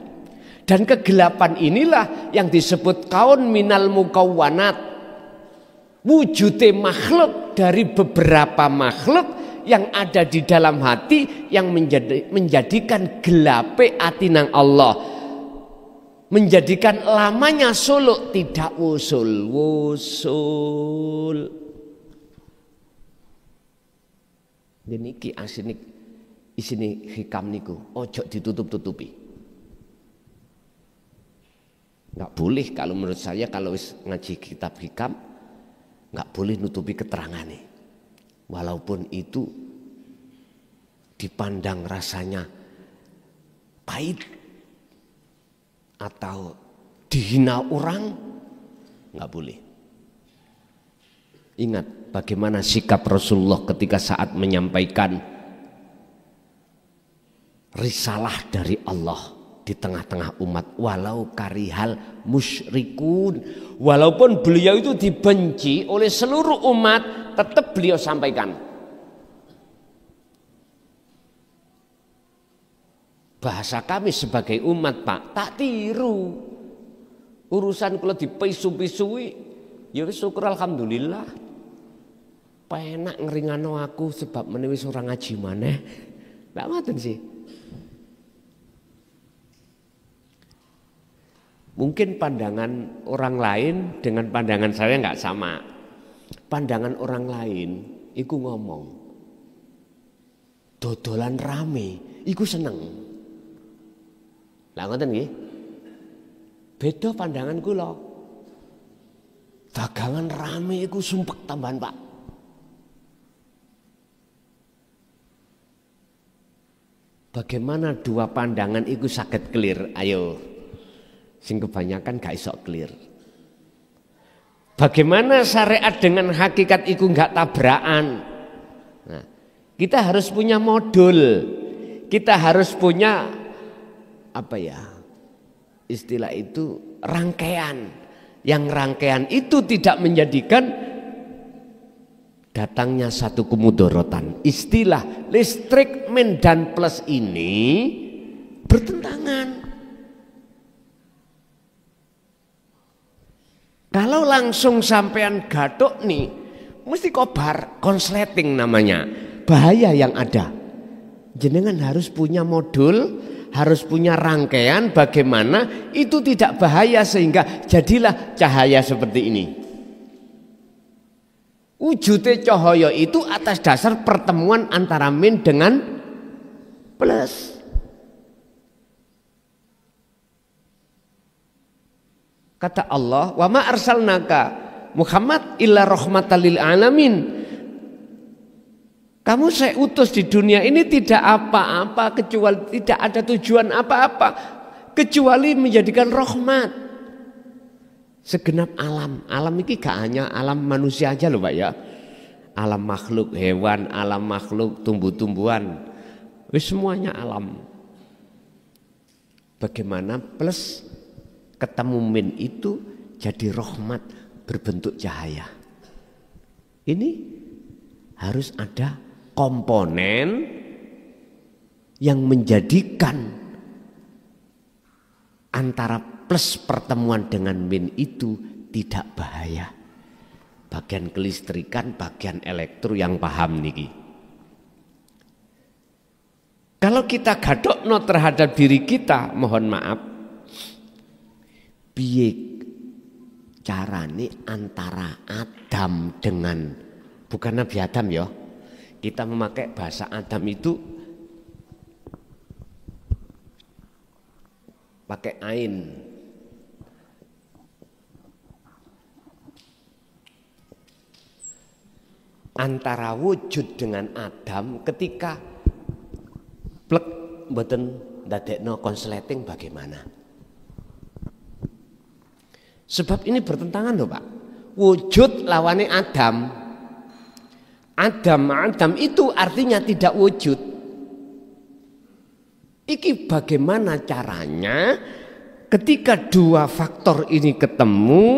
Dan kegelapan inilah yang disebut kaun minal mukawwanat. Wujudnya makhluk dari beberapa makhluk yang ada di dalam hati yang menjadikan gelape atinang Allah. Menjadikan lamanya suluk tidak wusul. Niki asini isini hikam niku ojo ditutup-tutupi. Nggak boleh kalau menurut saya kalau ngaji kitab hikam nggak boleh nutupi keterangannya. Walaupun itu dipandang rasanya pahit atau dihina orang, nggak boleh. Ingat bagaimana sikap Rasulullah ketika saat menyampaikan risalah dari Allah di tengah-tengah umat, walau karihal musyrikun, walaupun beliau itu dibenci oleh seluruh umat, tetap beliau sampaikan. Bahasa kami sebagai umat Pak, tak tiru. Urusan kalau dipisu-pisui, ya syukur alhamdulillah. Penak ngeringano aku sebab menewi seorang ngaji maneh. Nggak ngoten sih. Mungkin pandangan orang lain dengan pandangan saya nggak sama. Pandangan orang lain, iku ngomong, dodolan rame, iku seneng. Lah ngoten nggih. Beda pandangan kula. Dagangan rame iku sumpek tambahan, Pak. Bagaimana dua pandangan iku saged clear? Ayo. Sing kebanyakan gak iso clear. Bagaimana syariat dengan hakikat iku gak tabrakan? Nah, kita harus punya modul. Kita harus punya apa ya, istilah itu rangkaian. Yang rangkaian itu tidak menjadikan datangnya satu kemudorotan. Istilah listrik min dan plus ini bertentangan. Kalau langsung sampean gathuk nih, mesti kobar, konsleting namanya. Bahaya yang ada. Jenengan harus punya modul, harus punya rangkaian bagaimana itu tidak bahaya sehingga jadilah cahaya seperti ini. Wujudnya cahaya itu atas dasar pertemuan antara min dengan plus. Kata Allah, wa ma arsalnaka Muhammad illa rahmatan lil alamin. Kamu saya utus di dunia ini tidak apa-apa kecuali tidak ada tujuan apa-apa kecuali menjadikan rahmat segenap alam. Alam ini gak hanya alam manusia aja loh Pak ya. Alam makhluk hewan, alam makhluk tumbuh-tumbuhan. Semuanya alam. Bagaimana plus ketemu min itu jadi rahmat berbentuk cahaya. Ini harus ada komponen yang menjadikan antara plus pertemuan dengan min itu tidak bahaya. Bagian kelistrikan, bagian elektro yang paham niki. Kalau kita gadokno terhadap diri kita, mohon maaf, piye carane antara Adam dengan bukan Nabi Adam ya. Kita memakai bahasa Adam itu pakai ain. Antara wujud dengan Adam ketika plek mboten ndadekno konsleting bagaimana? Sebab ini bertentangan loh Pak. Wujud lawannya Adam. Adam itu artinya tidak wujud. Iki bagaimana caranya ketika dua faktor ini ketemu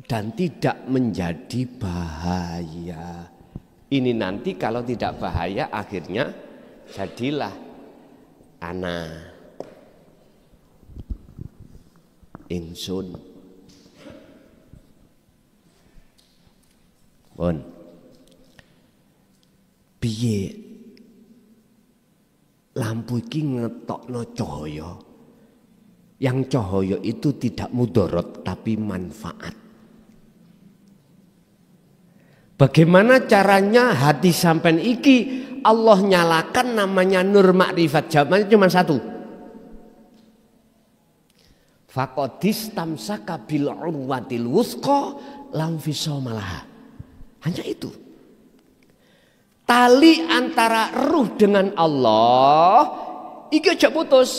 dan tidak menjadi bahaya. Ini nanti kalau tidak bahaya akhirnya jadilah ana ingsun. Pun piye lampu iki ngetokno cahaya. Yang cahaya itu tidak mudarat tapi manfaat. Bagaimana caranya hati sampean iki Allah nyalakan namanya nur makrifat? Jawabannya cuma satu. Faqadis tamsaka bil urwatil wuthqa lam fisamalah. Hanya itu. Tali antara ruh dengan Allah iki aja putus.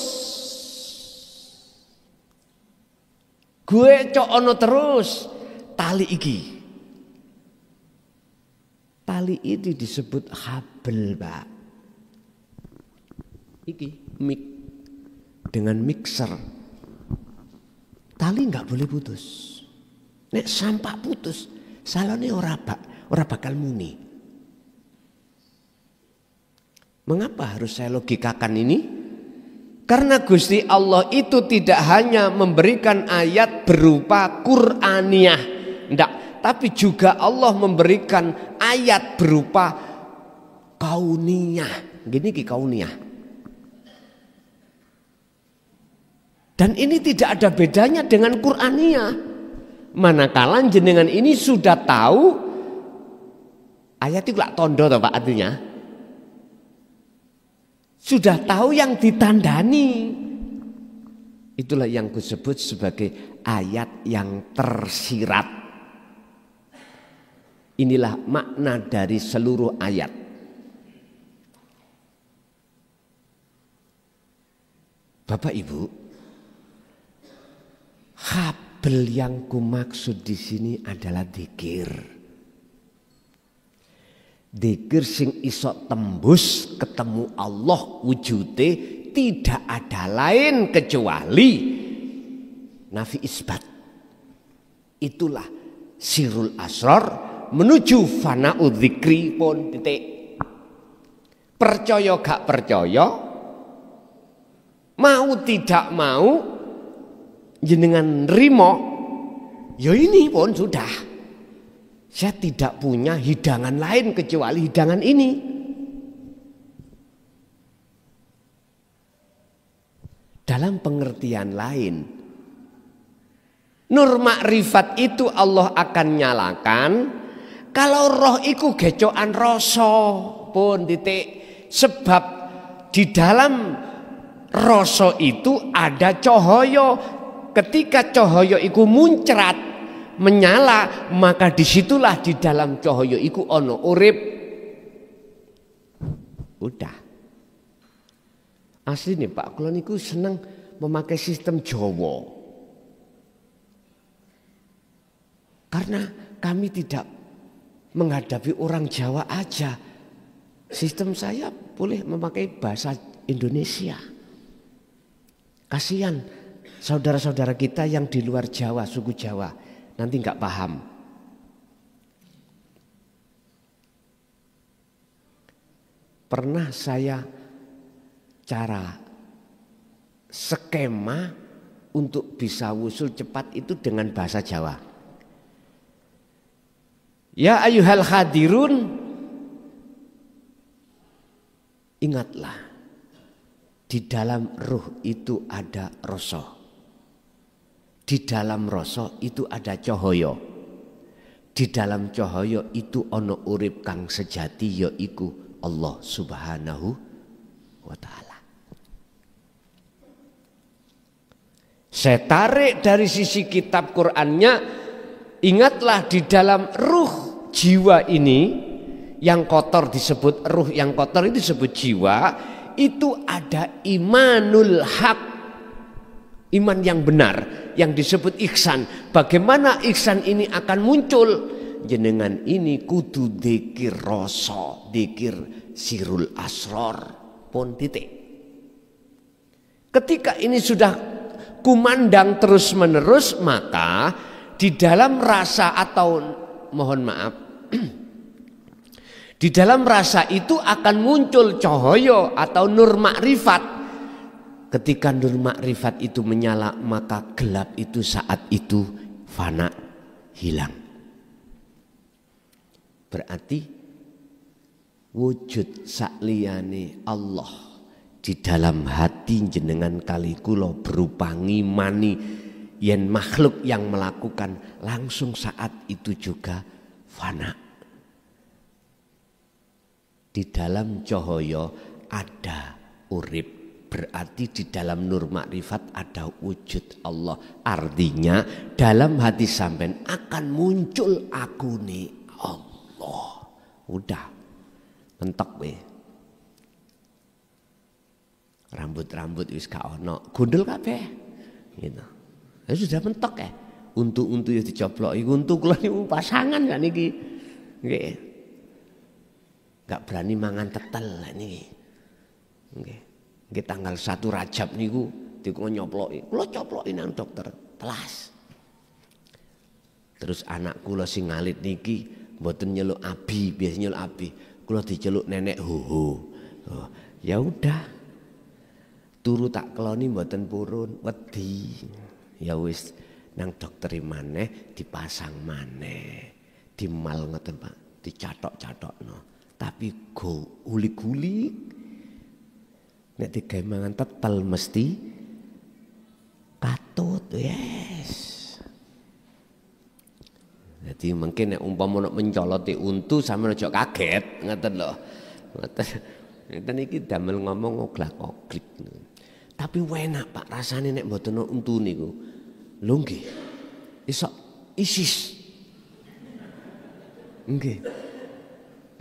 Gue cok ono terus tali iki. Tali itu disebut habel, Pak. Iki mik dengan mixer. Tali nggak boleh putus. Nek sampak putus, salone ora bakal muni. Mengapa harus saya logikakan ini? Karena Gusti Allah itu tidak hanya memberikan ayat berupa Qur'aniyah, enggak, tapi juga Allah memberikan ayat berupa kauniyah. Gini ki kauniyah. Dan ini tidak ada bedanya dengan Qur'aniyah. Manakala jenengan ini sudah tahu ayat itu lak tondo toh Pak artinya. Sudah tahu yang ditandani. Itulah yang disebut sebagai ayat yang tersirat. Inilah makna dari seluruh ayat. Bapak Ibu, habel yang kumaksud di sini adalah dzikir. Dzikir sing iso tembus ketemu Allah wujude tidak ada lain kecuali nafi isbat. Itulah sirul asrar menuju fana'u dzikri pun titik. Percaya gak percaya, mau tidak mau, jenengan rimo, ya ini pun sudah. Saya tidak punya hidangan lain kecuali hidangan ini. Dalam pengertian lain, nur makrifat itu Allah akan nyalakan kalau roh iku gecokan rasa pun titik. Sebab di dalam rasa itu ada cahaya. Ketika cahaya iku muncrat menyala, maka disitulah di dalam cahaya iku ono urip. Udah. Asli nih Pak, kalau niku seneng memakai sistem Jawa. Karena kami tidak menghadapi orang Jawa aja. Sistem saya boleh memakai bahasa Indonesia. Kasihan saudara-saudara kita yang di luar Jawa, suku Jawa. Nanti nggak paham. Pernah saya cara skema untuk bisa wusul cepat itu dengan bahasa Jawa. Ya ayyuhal hadirun, ingatlah di dalam ruh itu ada rasa. Di dalam rasa itu ada cahaya. Di dalam cahaya itu ana urip kang sejati yaiku Allah Subhanahu wa taala. Saya tarik dari sisi kitab Qur'annya, ingatlah di dalam ruh jiwa ini yang kotor disebut ruh, yang kotor itu disebut jiwa, itu ada imanul haq, iman yang benar yang disebut ihsan. Bagaimana ihsan ini akan muncul? Jenengan ini kudu dzikir rasa, dzikir sirul asror pun titik. Ketika ini sudah kumandang terus menerus, maka di dalam rasa atau mohon maaf di dalam rasa itu akan muncul cahaya atau nur makrifat. Ketika nur makrifat itu menyala, maka gelap itu saat itu fana, hilang. Berarti wujud sakliyane Allah di dalam hati jenengan kali kula berupa ngimani yen makhluk yang melakukan langsung saat itu juga fana. Di dalam cahaya ada urip, berarti di dalam nur makrifat ada wujud Allah. Artinya dalam hati sampean akan muncul akune Allah. Udah mentok we. Rambut-rambut wis gak ono, gundul kabeh. Gitu. Ya sudah mentok ya. Untu-untu ya dicoploki, untu kula niku pasangan kan iki. Nggih. Gak berani mangan tetel niki. Nggih. Nggih tanggal 1 Rajab niku dikon nyoploki. Kula coploki nang dokter, telas. Terus anak kula sing alit niki mboten nyeluk abi, biasa nyeluk abi. Kula diceluk nenek Hoho. Oh, ya udah. Turu tak keloni mboten purun, wedi. Ya wis nang dokter maneh dipasang maneh. Dimal ngoten Pak, dicatok-catokno. Tapi go ulik-ulik. Nek digawe mangan tetel mesti katut, yes. Jadi mungkin nek umpama nek mencoloti untu sampeyan aja kaget, ngoten lho. Ngoten iki damel ngomong oglak-oglik. Tapi enak Pak rasane nek mboten untu niku. Lho nggih. Iso isis. Nggih.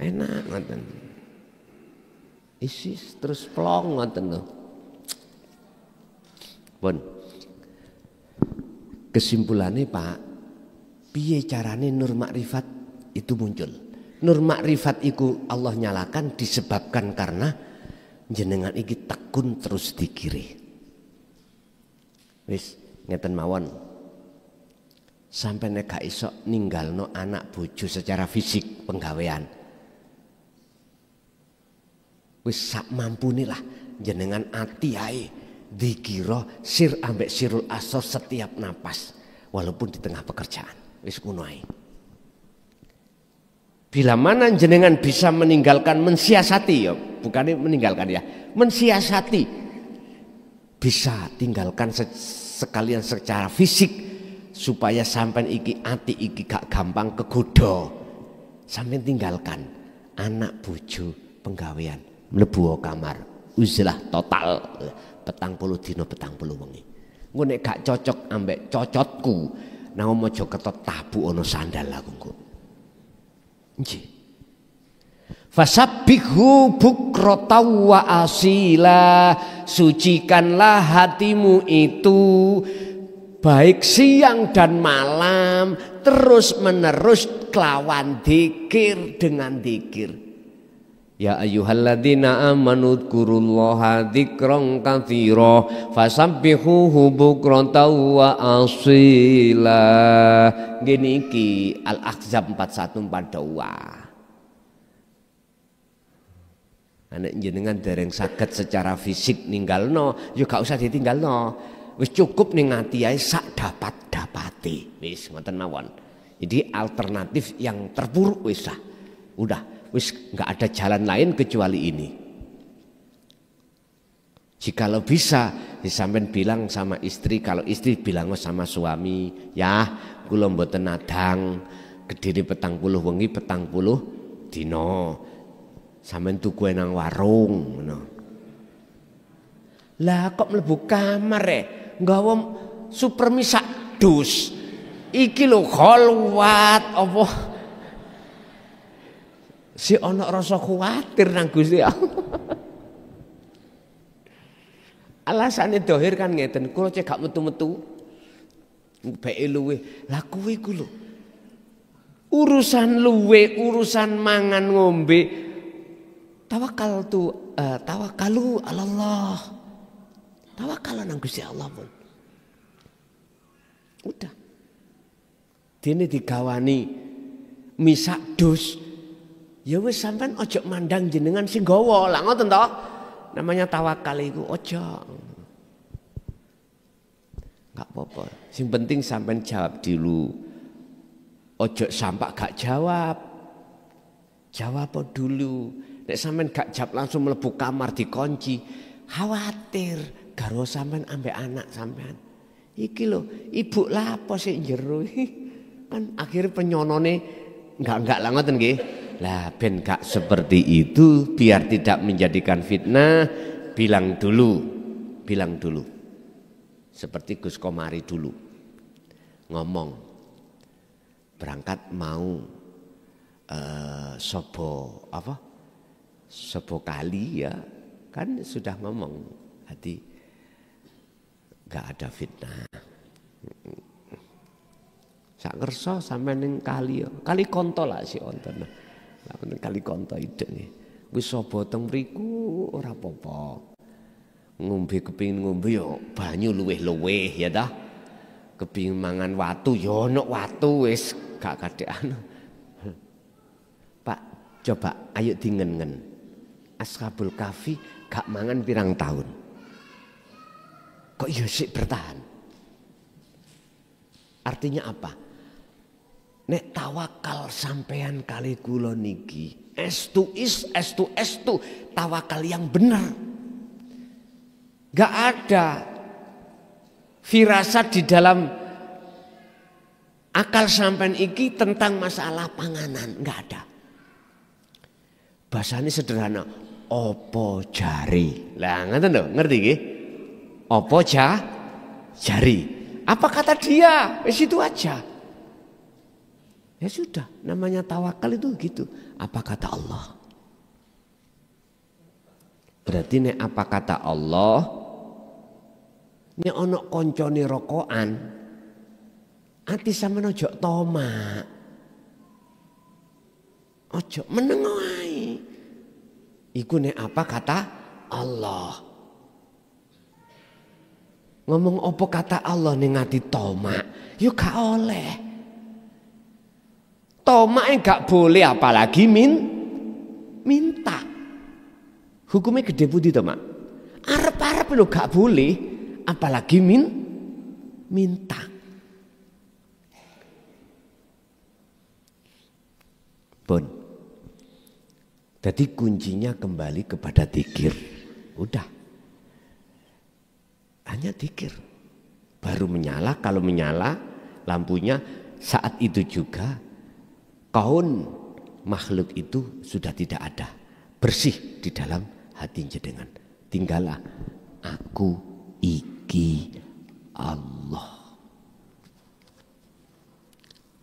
Enak ngoten. Isis terus plong ngoten lho. Pun. Kesimpulannya Pak, piye carane nur makrifat itu muncul? Nur makrifat iku Allah nyalakan disebabkan karena jenengan iki tekun terus dikiri. Wis ngeten mawon. Sampai nek gak iso ninggalno anak bojo secara fisik penggawean. Wis sak mampune lah jenengan ati ae dikira sir ambek sirul asor setiap napas walaupun di tengah pekerjaan. Wis kuno ae. Bila mana jenengan bisa meninggalkan mensiasati ya, bukan meninggalkan ya, mensiasati. Bisa tinggalkan sekalian secara fisik supaya sampai iki ati iki gak gampang kegoda. Sampai tinggalkan anak bojo penggawean. Mlebu kamar uzlah total 40 dina 40 wengi. Engko nek gak cocok ambek cocotku nang Mojokerto tabu ana sandal aku engko. Nggih. Fasabbihu bukrata wa asila, sucikanlah hatimu itu baik siang dan malam terus menerus kelawan dzikir dengan dzikir. Ya ayyuhalladzina amanu dzkurullaha dzikran katsira fasabbihuhu bukratan wa asila. Gini iki Al-Ahzab 4142. Anak jenengan dereng saged secara fisik ninggalno, ya gak usah ditinggalno. Wis cukup ning ati ae sak dapat-dapate. Wis ngoten mawon. Jadi alternatif yang terburuk wis udah. Wis nggak ada jalan lain kecuali ini. Jikalau bisa, sampean bilang sama istri, kalau istri bilang sama suami, ya kula mboten nadang, gedene 40 wengi 40 dina. Sampeyan tuku nang warung ngono. Lah kok mlebu kamar nggawa supermi sak dus. Iki lho kholwat apa? Si ana rasa kuwatir nang Gusti Allah. Alasane dohir kan ngeten, kula cek gak metu-metu. Beke luwe. Lah kuwi ku lho. Urusan luwe, urusan mangan ngombe. Tawakkalu Allah. Tawakal nang Gusti Allah pun. Udah. Dene digawani misak dus. Ya wis sampean ojo mandang jenengan sing gawa. Lah ngoten to? Namanya tawakal iku ojo. Enggak apa-apa. Sing penting sampean jawab dulu. Ojo sampak gak jawab. Jawab dulu. Nek sampean gak jawab langsung mlebu kamar dikunci. Khawatir karo sampean ambek anak sampean. Iki lho, ibu lapo sik jero. Kan akhirnya penyonone enggak lah ngoten nggih. Lah ben gak seperti itu, biar tidak menjadikan fitnah, bilang dulu. Seperti Gus Komari dulu. Ngomong berangkat mau sobo kali ya. Kan sudah ngomong hati gak ada fitnah. Sak ngerso sampean ning kali konto lah si onten. Lah kali konto ide nggih. Wis sapa teng mriku ora apa-apa. Ngombe kepengin ngombe yo banyu luweh-luweh ya dah. Kepengin mangan watu yo ono watu wis gak kadekan. Pak, coba ayo dingen-ngen. Ashabul Kahfi gak mangan pirang tahun. Kok yo sik bertahan? Artinya apa? Nek tawakal sampean kali kula niki estu tawakal yang benar. Gak ada firasat di dalam akal sampean iki tentang masalah panganan, gak ada. Bahasanya sederhana, opo jari. Lah ngoten lho, ngerti nggih? Opo jari. Apa kata dia? Itu aja. Ya sudah, namanya tawakal itu gitu. Apa kata Allah? Berarti nek apa kata Allah, nek ono koncone rokokan, ati sampeyan ojo tomak. Ojo meneng wae. Iku nek apa kata Allah. Ngomong apa kata Allah ning ati tomak, yo gak oleh. Tomak gak boleh apalagi minta. Hukumnya gede putih to, Mak. Arep-arep lho gak boleh, apalagi minta. Pun. Jadi kuncinya kembali kepada dzikir. Udah. Hanya dzikir. Baru menyala, kalau menyala lampunya saat itu juga kaun makhluk itu sudah tidak ada. Bersih di dalam hati jenengan. Tinggallah aku iki Allah.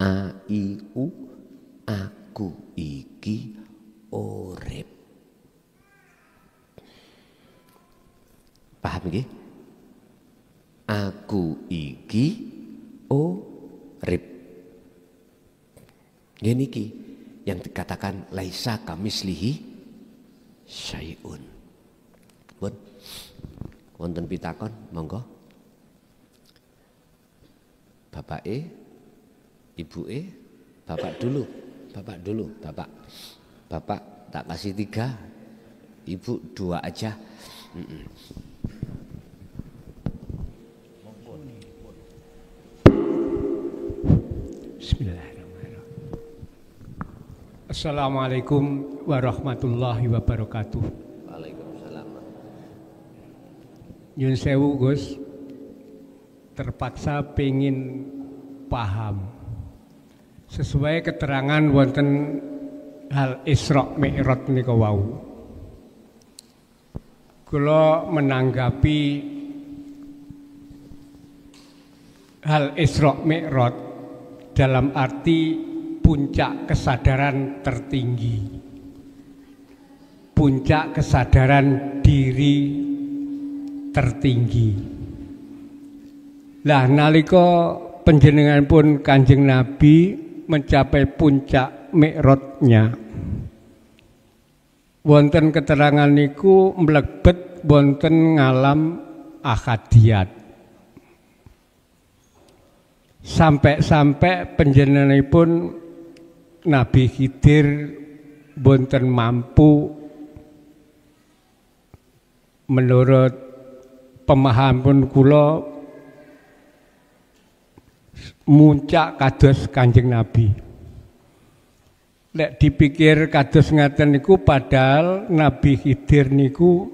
A-I-U aku iki urip. Paham nggih? Aku iki urip. Ngene iki yang dikatakan laisa kamislihi syai'un. Pun wonten pitakon, monggo. Bapake, ibuke, bapak dulu. Bapak tak kasih 3, ibu 2 aja. Bismillahirrahmanirrahim. Assalamualaikum warahmatullahi wabarakatuh. Waalaikumsalam. Nyun sewu Gus, terpaksa pengen paham. sesuai keterangan wonten hal Isra Mi'raj nika wau. Kula menanggapi hal Isra Mi'raj dalam arti puncak kesadaran tertinggi, puncak kesadaran diri tertinggi. Lah nalika panjenenganipun Kanjeng Nabi mencapai puncak Mi'rajnya, wonten keterangan niku mlebet wonten ngalam Ahadiyat. Sampai panjenenganipun Nabi Khidir wonten mampu menurut pemahaman kula muncak kados Kanjeng Nabi. Lek dipikir kados ngaten niku padahal Nabi Khidir niku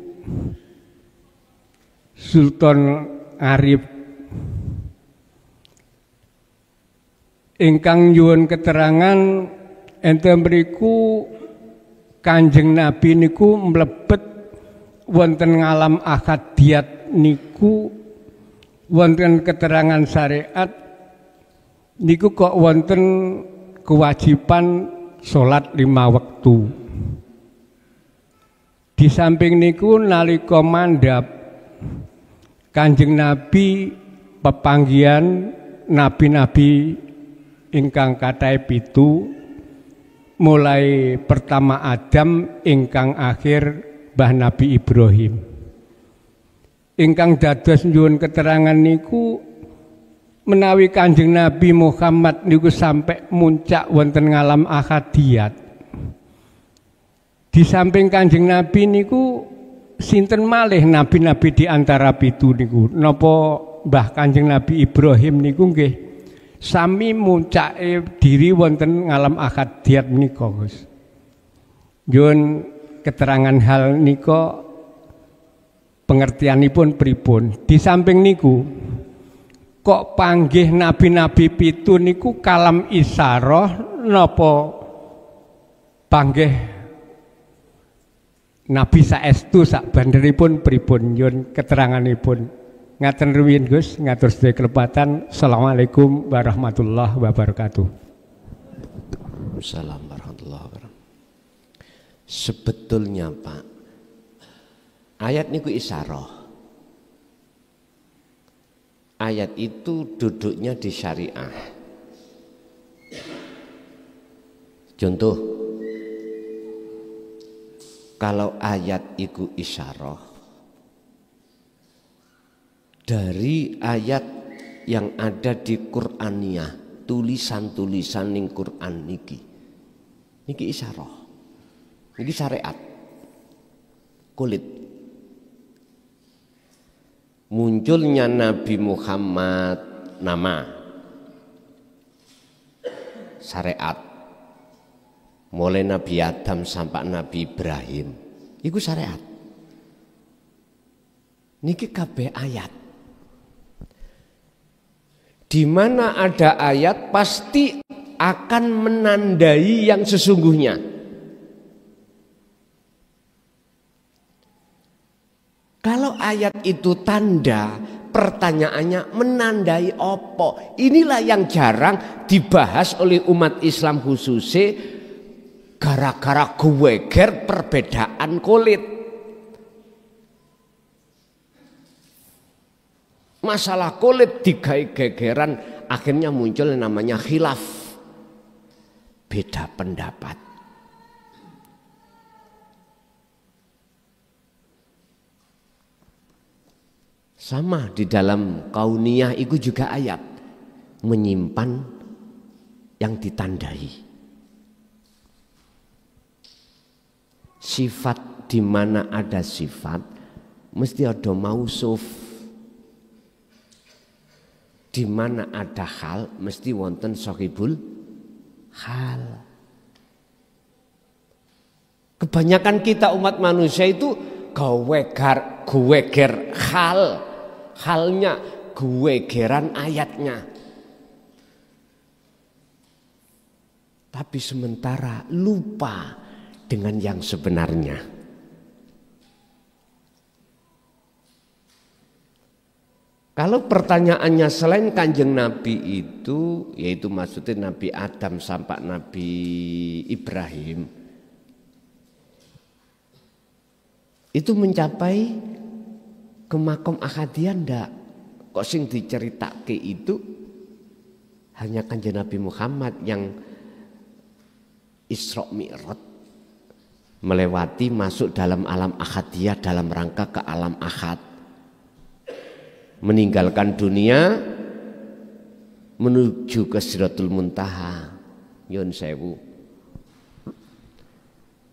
Sultan Arif ingkang nyuwun keterangan enten mriku Kanjeng Nabi niku mlebet wonten ngalam Ahadiyat niku wonten keterangan syariat niku kok wonten kewajiban salat 5 wektu. Di samping niku nalika mandhap Kanjeng Nabi pepanggihan nabi-nabi ingkang kathah 7, mulai pertama Adam ingkang akhir Mbah Nabi Ibrahim. Ingkang dados nyuwun keterangan niku menawi Kanjeng Nabi Muhammad niku sampai muncak wonten ngalam Ahadiyat. Di samping Kanjeng Nabi niku sinten malih nabi-nabi di antara 7 niku? Napa Mbah Kanjeng Nabi Ibrahim niku nggih sami muncake diri wonten ngalam Ahadiyat menika, Gus. Nyuwun keterangan hal nika pengertianipun pripun? Di samping niku kok panggih nabi-nabi 7 niku kalam isyarah napa panggih nabi saestu sak banderipun pripun? Nyuwun keteranganipun. Ngaten rumiyin Gus, ngatur sedaya kelepatan. Assalamualaikum warahmatullahi wabarakatuh. Assalamualaikum warahmatullahi wabarakatuh. Sebetulnya Pak, ayat niku isyarah. Ayat itu duduknya di syariah. Contoh, kalau ayat itu isyarah, dari ayat yang ada di Qur'aniyah, tulisan-tulisan ning Qur'an niki isyarah, niki syariat kulit. Munculnya Nabi Muhammad nama syariat, mulai Nabi Adam sampai Nabi Ibrahim iku syariat. Niki kabeh ayat. Di mana ada ayat pasti akan menandai yang sesungguhnya. Kalau ayat itu tanda, pertanyaannya menandai apa? Inilah yang jarang dibahas oleh umat Islam khususnya gara-gara geger perbedaan kulit. Masalah kulit digawe gegeran, akhirnya muncul yang namanya khilaf, beda pendapat. Sama di dalam kauniyah itu juga ayat menyimpan yang ditandai. Sifat, di mana ada sifat mesti ada mausuf. Di mana ada hal mesti wonten sahibul hal. Kebanyakan kita umat manusia itu geger halnya, gegeran ayatnya. Tapi sementara lupa dengan yang sebenarnya. Kalau pertanyaannya selain Kanjeng Nabi itu, yaitu maksudnya Nabi Adam sampai Nabi Ibrahim, itu mencapai ke makom ahadiyah ndak? Kok sing diceritake itu hanya Kanjeng Nabi Muhammad yang Isra Mi'raj, melewati masuk dalam alam ahadiyah dalam rangka ke alam ahad, meninggalkan dunia menuju ke Sidratul Muntaha. Yun sewu.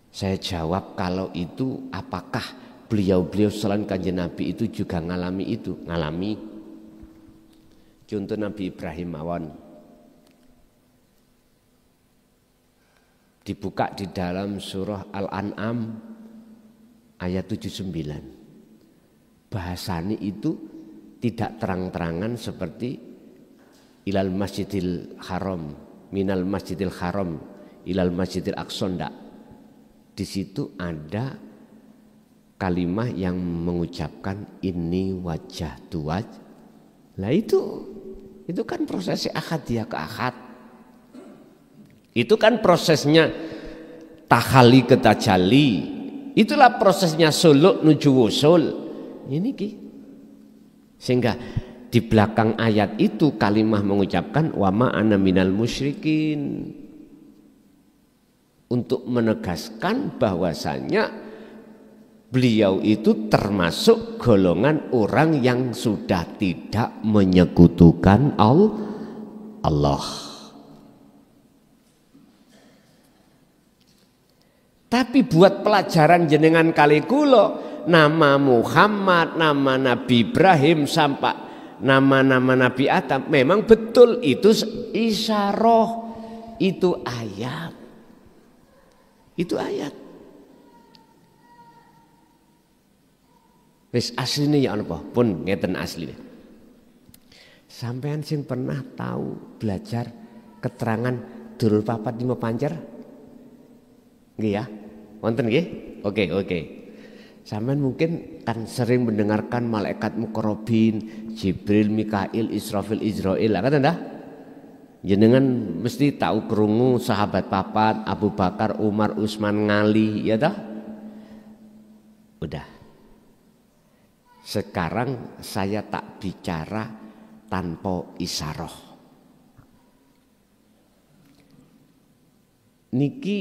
Saya jawab kalau itu apakah beliau-beliau selain Kanjeng Nabi itu juga ngalami itu? Ngalami. Contoh Nabi Ibrahim mawon. Dibuka di dalam surah Al-An'am ayat 79. Bahasanya itu tidak terang-terangan seperti ilal masjidil haram, minal masjidil haram ilal masjidil aqsa, ndak. Di situ ada kalimat yang mengucapkan ini wajah tuwaj. Lah itu kan prosesnya ahadiyah ke ahad. Itu kan prosesnya tahali ke tajalli. Itulah prosesnya suluk nuju wusul. Ini ki. Sehingga di belakang ayat itu kalimah mengucapkan wa ma ana minal musyrikin, untuk menegaskan bahwasanya beliau itu termasuk golongan orang yang sudah tidak menyekutukan Allah. Tapi buat pelajaran jenengan kali kula, nama Muhammad, nama Nabi Ibrahim sampai nama-nama Nabi Adam memang betul itu isyarah, itu ayat. Itu ayat. Wis asline ya apa? Pun ngeten asline. Sampean sing pernah tahu belajar keterangan Durul Papat Lima Pancer? Nggih ya? Wonten nggih? Oke. Sampean mungkin kan sering mendengarkan malaikat muqarrabin, Jibril, Mikail, Israfil, Izrail, kan dah? Jenengan mesti tahu krungu sahabat papat, Abu Bakar, Umar, Utsman, Ali, ya dah? Udah. Sekarang saya tak bicara tanpa isyarah. Niki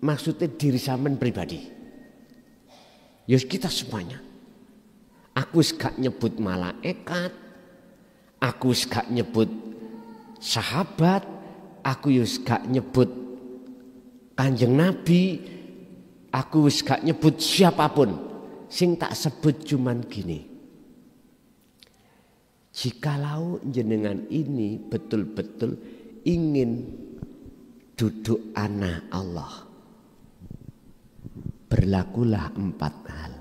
maksudnya diri sampean pribadi. Ya kita semuanya. Aku gak nyebut malaikat, aku gak nyebut sahabat, aku gak nyebut Kanjeng Nabi, aku gak nyebut siapapun. Sing tak sebut cuman gini. Jikalau jenengan ini betul-betul ingin duduk anak Allah, berlakulah 4 hal.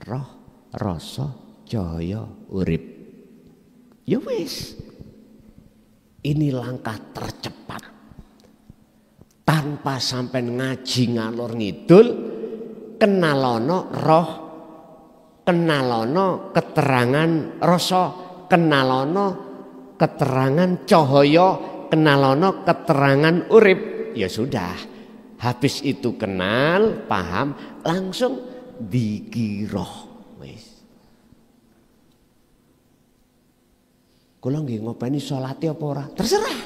Roh, rasa, cahaya, urip. Ya wis. Ini langkah tercepat. Tanpa sampai ngaji ngalor ngidul, kenalono roh, kenalono keterangan rasa, kenalono keterangan cahaya, kenalono keterangan urip. Ya sudah. Habis itu kenal, paham, langsung dikiroh. Wis. Kula nggih ngopeni salate apa ora? Terserah.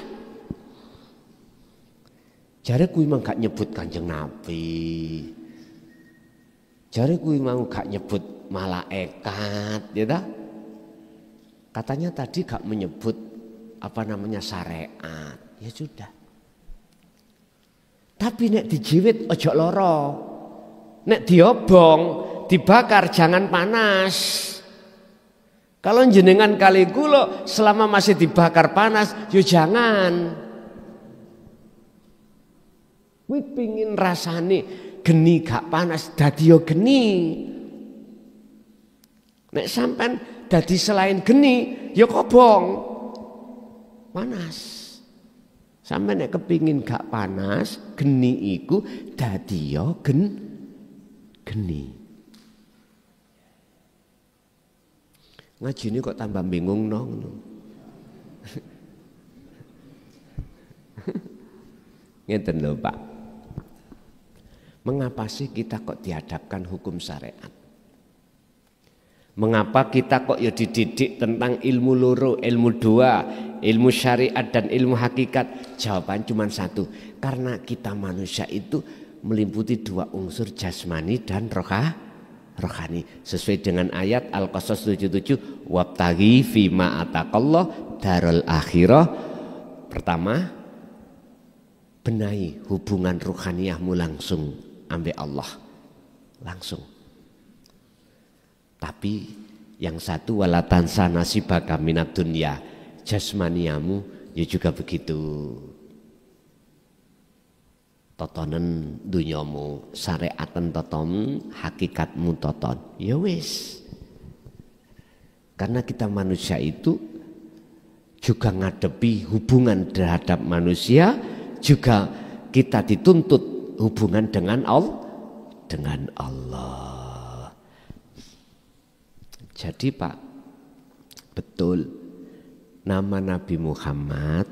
Jare kuwi mang gak nyebut Kanjeng Nabi. Jare kuwi mau gak nyebut malaikat, ya dah? Katanya tadi gak menyebut syariat. Ya sudah. Tapi nek dijiwit ojo loro. Nek diobong, dibakar jangan panas. Kalau jenengan kali kula selama masih dibakar panas, yo jangan. Kuwi pingin rasane geni gak panas, dadi yo geni. Nek sampean dadi selain geni, yo kobong. Panas. Sampai nek kepingin gak panas, geni iku dadi yo geni. Ngaji ini kok tambah bingung no. Ngeten lho Pak. Mengapa sih kita kok dihadapkan hukum syariat? Mengapa kita kok ya dididik tentang ilmu loro, ilmu dua, ilmu syariat dan ilmu hakikat? Jawaban cuma satu, karena kita manusia itu meliputi dua unsur jasmani dan rohani. Sesuai dengan ayat Al-Qasas 77, wabtaghi fima ataqallah darul akhirah. Pertama, benahi hubungan ruhaniyahmu langsung ambil Allah, langsung. Tapi yang satu wala tansa nasibaka minad dunya, jasmaniamu ya juga begitu. Totonen dunyamu, syariatan toton, hakikatmu toton. Ya wis. Karena kita manusia itu juga ngadepi hubungan terhadap manusia, juga kita dituntut hubungan dengan Allah. Jadi Pak, betul nama Nabi Muhammad,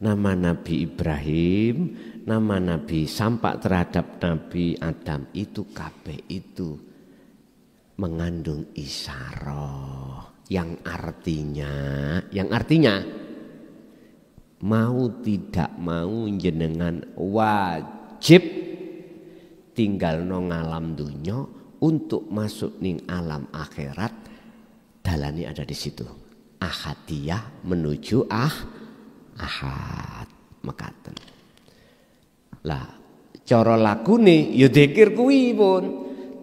nama Nabi Ibrahim, nama Nabi sampak terhadap Nabi Adam itu kabeh itu mengandung isyarah yang artinya mau tidak mau jenengan wajib tinggal nang alam dunya untuk masuk ning alam akhirat. Dalane ada di situ. Ahadiyah menuju ahad mekaten. Lah cara lakune ya dzikir kuwi pun.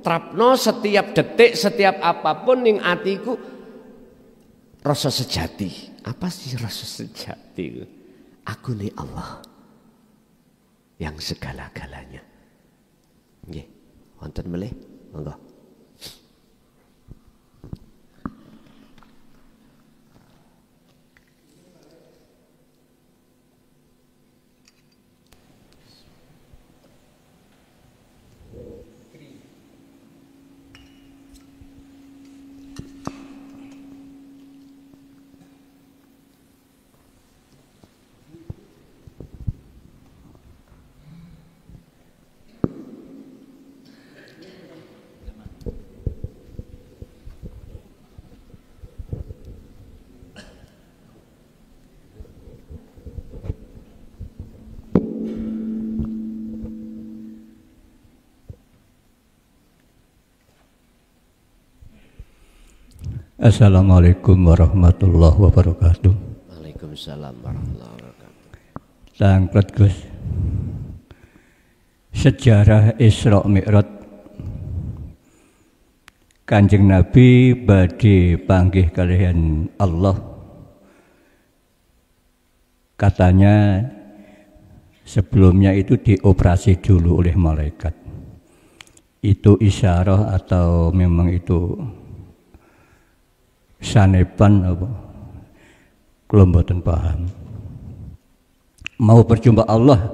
Trapno setiap detik, setiap apapun ning atiku rasa sejati. Apa sih rasa sejati? Aku nih Allah yang segala-galanya. Nggih, wonten melih, monggo. Assalamualaikum warahmatullahi wabarakatuh. Waalaikumsalam warahmatullahi wabarakatuh. Tangklet Gus. Sejarah Isra Mi'raj Kanjeng Nabi badhe panggih kalian Allah. Katanya sebelumnya itu dioperasi dulu oleh malaikat. Itu isyarah atau memang itu sanepan apa? Kula mboten paham. Mau berjumpa Allah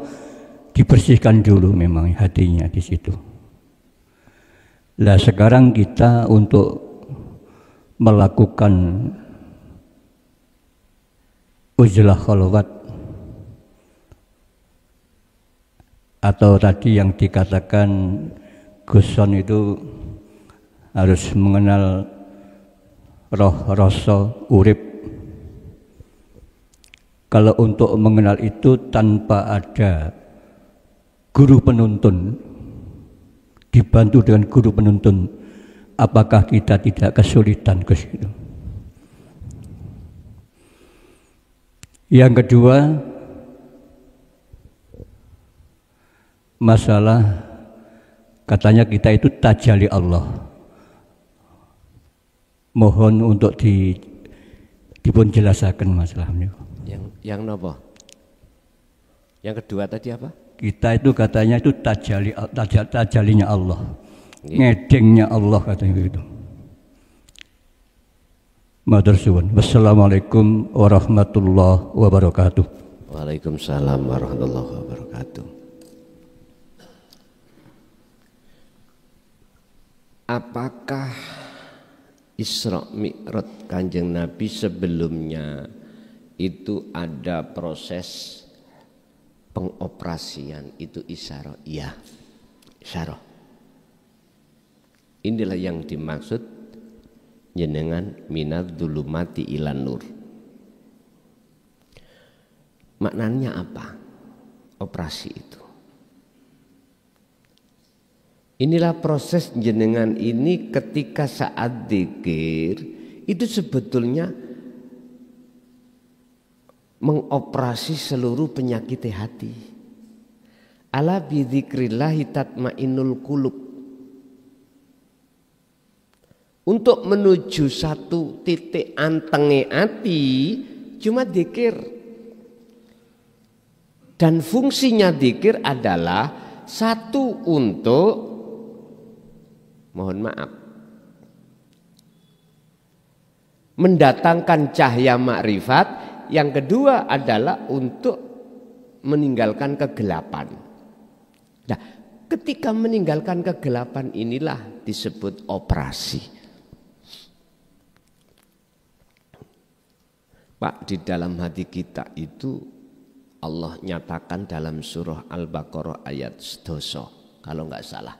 dibersihkan dulu memang hatinya di situ. Lah sekarang kita untuk melakukan uzlah khalwat atau tadi yang dikatakan Guson itu harus mengenal roh rasa urip. Kalau untuk mengenal itu tanpa ada guru penuntun, dibantu dengan guru penuntun, apakah kita tidak kesulitan ke situ? Yang kedua, masalah katanya kita itu tajalli Allah. Mohon untuk dipun jelasaken masalahnya. Yang nopo? Yang kedua tadi apa? Kita itu katanya itu tajalinya Allah, ngedengnya Allah katanya gitu. Matur suwun. Wassalamualaikum warahmatullahi wabarakatuh. Waalaikumsalam warahmatullahi wabarakatuh. Apakah Isra Mi'raj Kanjeng Nabi sebelumnya itu ada proses pengoperasian, itu isyarah? Iya, isyarah. Inilah yang dimaksud jenengan minad dzulumati ilan nur. Maknanya apa? Operasi itu. Inilah proses jenengan ini ketika saat dzikir itu sebetulnya mengoperasi seluruh penyakit hati. Ala bidzikrillahi tatmainnul qulub. Untuk menuju satu titik antenge hati cuma dzikir. Dan fungsinya dzikir adalah satu untuk, mohon maaf, mendatangkan cahaya makrifat. Yang kedua adalah untuk meninggalkan kegelapan. Nah, ketika meninggalkan kegelapan inilah disebut operasi. Pak, di dalam hati kita itu Allah nyatakan dalam surah Al-Baqarah ayat 12 kalau enggak salah.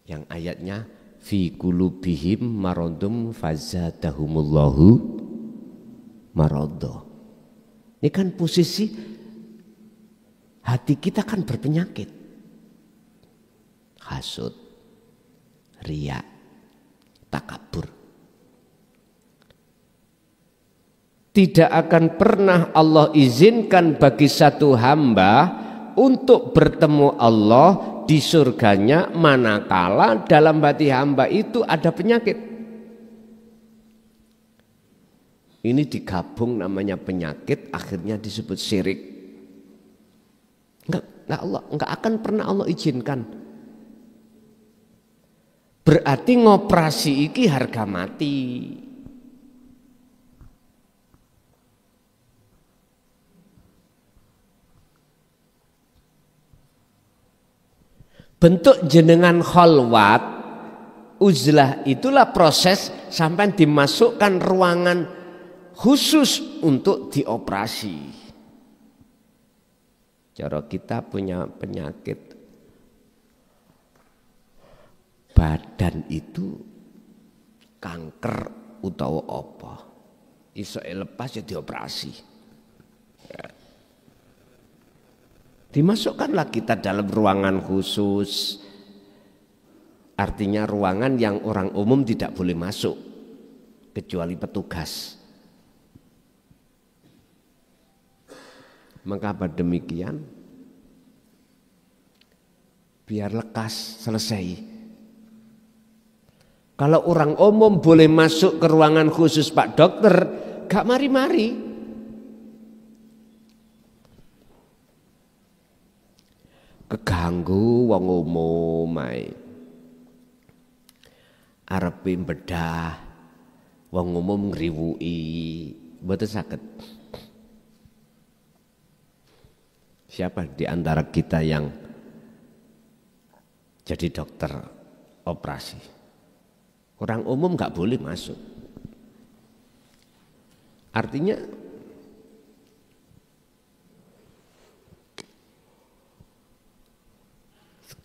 Yang ayatnya fi qulubihim maradum fazadahumullahu maradha. Ini kan posisi hati kita kan berpenyakit. Hasud, riya, takabur. Tidak akan pernah Allah izinkan bagi satu hamba untuk bertemu Allah di surganya manakala dalam hati hamba itu ada penyakit. Ini digabung namanya penyakit, akhirnya disebut syirik. Enggak akan pernah Allah izinkan. Berarti ngoperasi iki harga mati. Bentuk jenengan khalwat, uzlah itulah proses sampai dimasukkan ruangan khusus untuk dioperasi. Cara kita punya penyakit badan itu kanker utawa apa, iso lepas ya dioperasi. Dimasukkanlah kita dalam ruangan khusus. Artinya ruangan yang orang umum tidak boleh masuk kecuali petugas. Mengapa demikian? Biar lekas selesai. Kalau orang umum boleh masuk ke ruangan khusus Pak Dokter, gak mari-mari. Keganggu wong umum ae. Arepe bedah wong umum ngriwuki, mboten saged. Siapa di antara kita yang jadi dokter operasi? Orang umum nggak boleh masuk. Artinya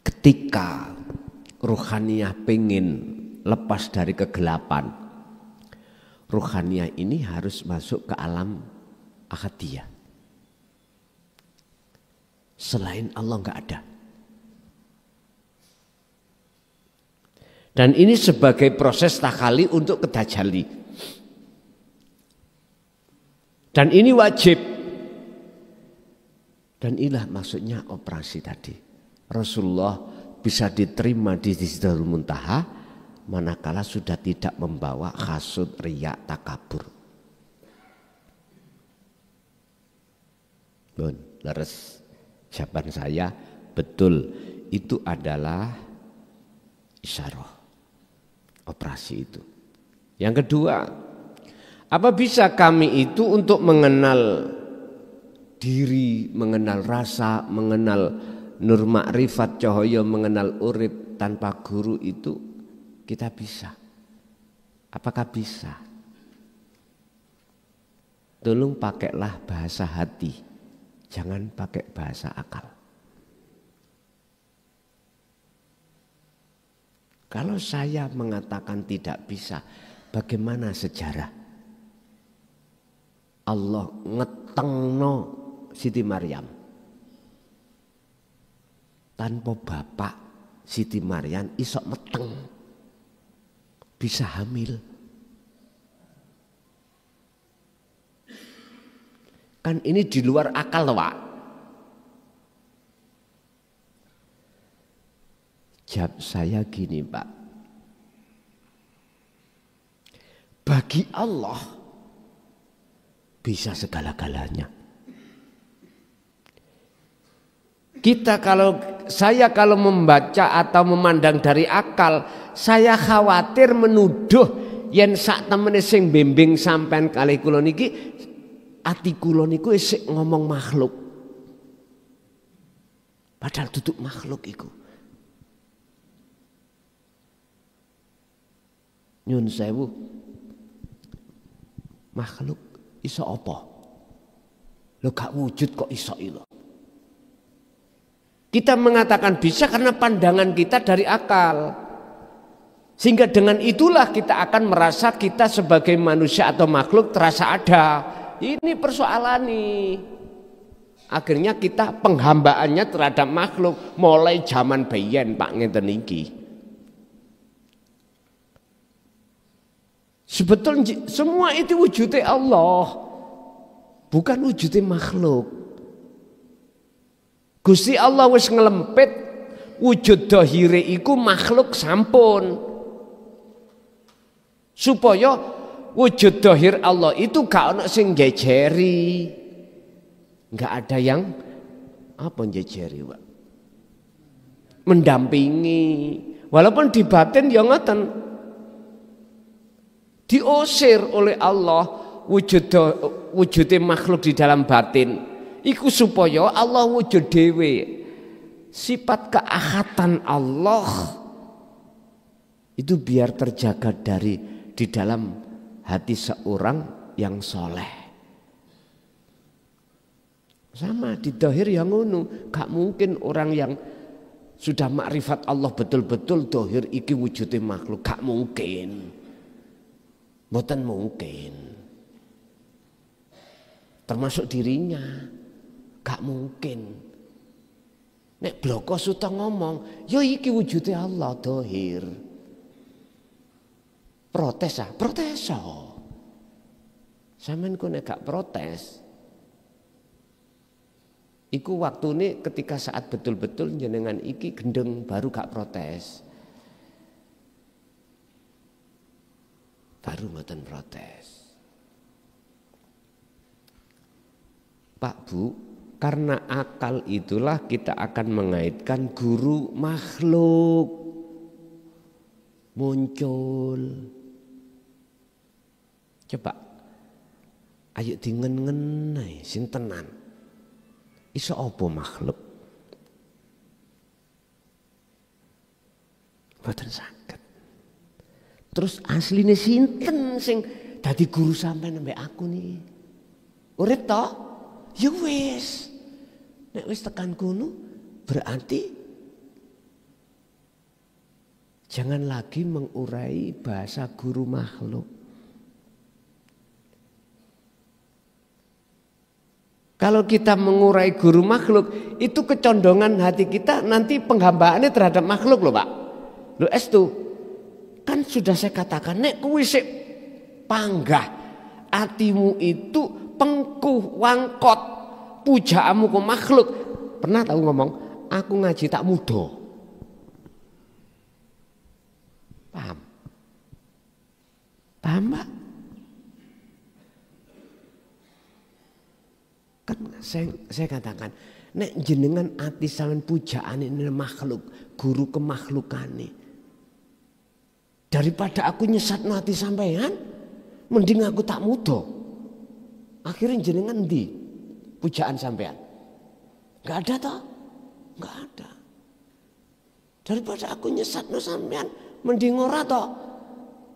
ketika ruhaniyah pengen lepas dari kegelapan, ruhaniyah ini harus masuk ke alam ahadiyah. Selain Allah nggak ada. Dan ini sebagai proses takhali untuk kedajali. Dan ini wajib. Dan inilah maksudnya operasi tadi. Rasulullah bisa diterima di Sidratul Muntaha manakala sudah tidak membawa hasud, riya, takabur. Bun, leres jawaban saya betul, itu adalah isyarah, operasi itu. Yang kedua, Apa bisa kami itu untuk mengenal diri, mengenal rasa, mengenal nur makrifat cahaya, mengenal urip tanpa guru itu kita bisa? Apakah bisa? Tolong pakailah bahasa hati, jangan pakai bahasa akal. Kalau saya mengatakan tidak bisa, bagaimana sejarah? Allah ngetengno Siti Maryam. Tanpa bapak Siti Maryam isok meteng, bisa hamil. Kan ini di luar akal, Pak. Jawab saya gini, Pak. Bagi Allah bisa segala-galanya. Saya kalau membaca atau memandang dari akal, saya khawatir menuduh yen sak temene sing bimbing sampean kalih kula niki ati kula niku isih ngomong makhluk. Padahal duduk makhluk iku. Nyun sewu. Makhluk iso apa? Lho gak wujud kok iso ilo. Kita mengatakan bisa karena pandangan kita dari akal. Sehingga dengan itulah kita akan merasa kita sebagai manusia atau makhluk terasa ada. Ini persoalan nih. Akhirnya kita penghambaannya terhadap makhluk mulai zaman biyen Pak ngeten iki. Sebetulnya semua itu wujudnya Allah, bukan wujudnya makhluk. Gusti Allah wis ngelempit wujud dohire iku makhluk sampun. Supaya wujud dohir Allah itu gak ono sing jejeri. Gak ada yang apa jejeri, Pak? Mendampingi. Walaupun di batin ya ngoten. Diusir oleh Allah wujudnya makhluk di dalam batin. Iku supaya Allah wujud dewe. Sifat keahatan Allah itu biar terjaga di dalam hati seorang yang soleh. Sama di dohir yang ngono. Gak mungkin orang yang sudah makrifat Allah betul-betul dohir iki wujudnya makhluk. Gak mungkin. Mboten mungkin. Termasuk dirinya. Gak mungkin. Nek bloko suta ngomong, ya iki wujudnya Allah dohir. Protes ah, protes oh. Sampeyan ku nek gak protes. Iku waktune ketika saat betul-betul jenengan iki gendeng baru gak protes. Baru mboten protes. Pak Bu, karena akal itulah kita akan mengaitkan guru makhluk muncul. Coba ayo dingen-ngen ae sing tenan. Iso apa makhluk? Mboten saged. Terus asline sinten sing dadi guru sampean mbek aku nih? Urip to? Ya wis. Nek wis tekan kono berarti jangan lagi mengurai bahasa guru makhluk. Kalau kita mengurai guru makhluk, itu kecondongan hati kita nanti penghambaannya terhadap makhluk loh Pak. Loh estu, kan sudah saya katakan, nek kuwi sik panggah, atimu itu pengkuh wangkot, pujaanmu ke makhluk. Pernah tahu ngomong, aku ngaji tak mudo. Paham? Paham Pak? Kan saya katakan, nek jenengan ati sampean pujaan ini makhluk, guru kemakhlukan ini. Daripada aku nyesat hati sampean, Mending aku tak muda. Akhirnya jenengan di pujaan sampean. Enggak ada toh? Enggak ada. Daripada aku nyesatno sampean, mending ora toh.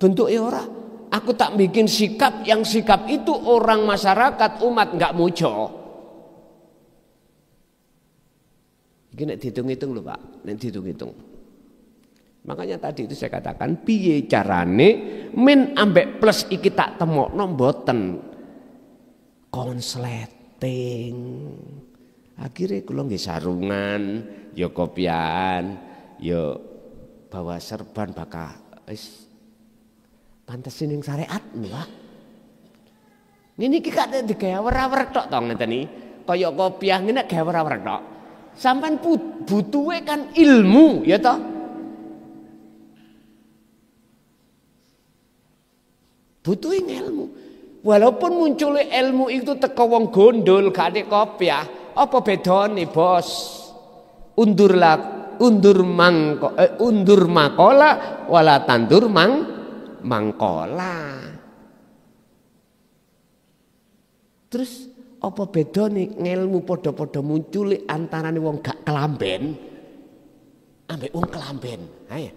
Bentuknya ora. Aku tak bikin sikap yang sikap itu orang masyarakat umat enggak mujo. Iki nek dihitung-hitung lho Pak, nek dihitung-hitung. Makanya tadi itu saya katakan piye carane min ambek plus iki tak temokno mboten konsleting. Akhirnya kula nggih sarungan, ya kopian, ya bawa serban bakal wis pantesin ning syariat lho Pak. Ngene iki kate digawe ora-ora tok to ngeten iki. Kaya kopiah ngene gawe ora-ora tok. Sampeyan butuhe kan ilmu ya toh. Butuh ilmu. Walaupun muncul ilmu itu teko wong gondol gak ada kopiah, apa bedane bos? Undur makola wala tandur mangkola. Terus apa bedane ngelmu podo-podo muncul antarane wong gak kelamben ambek wong kelamben. Ayo.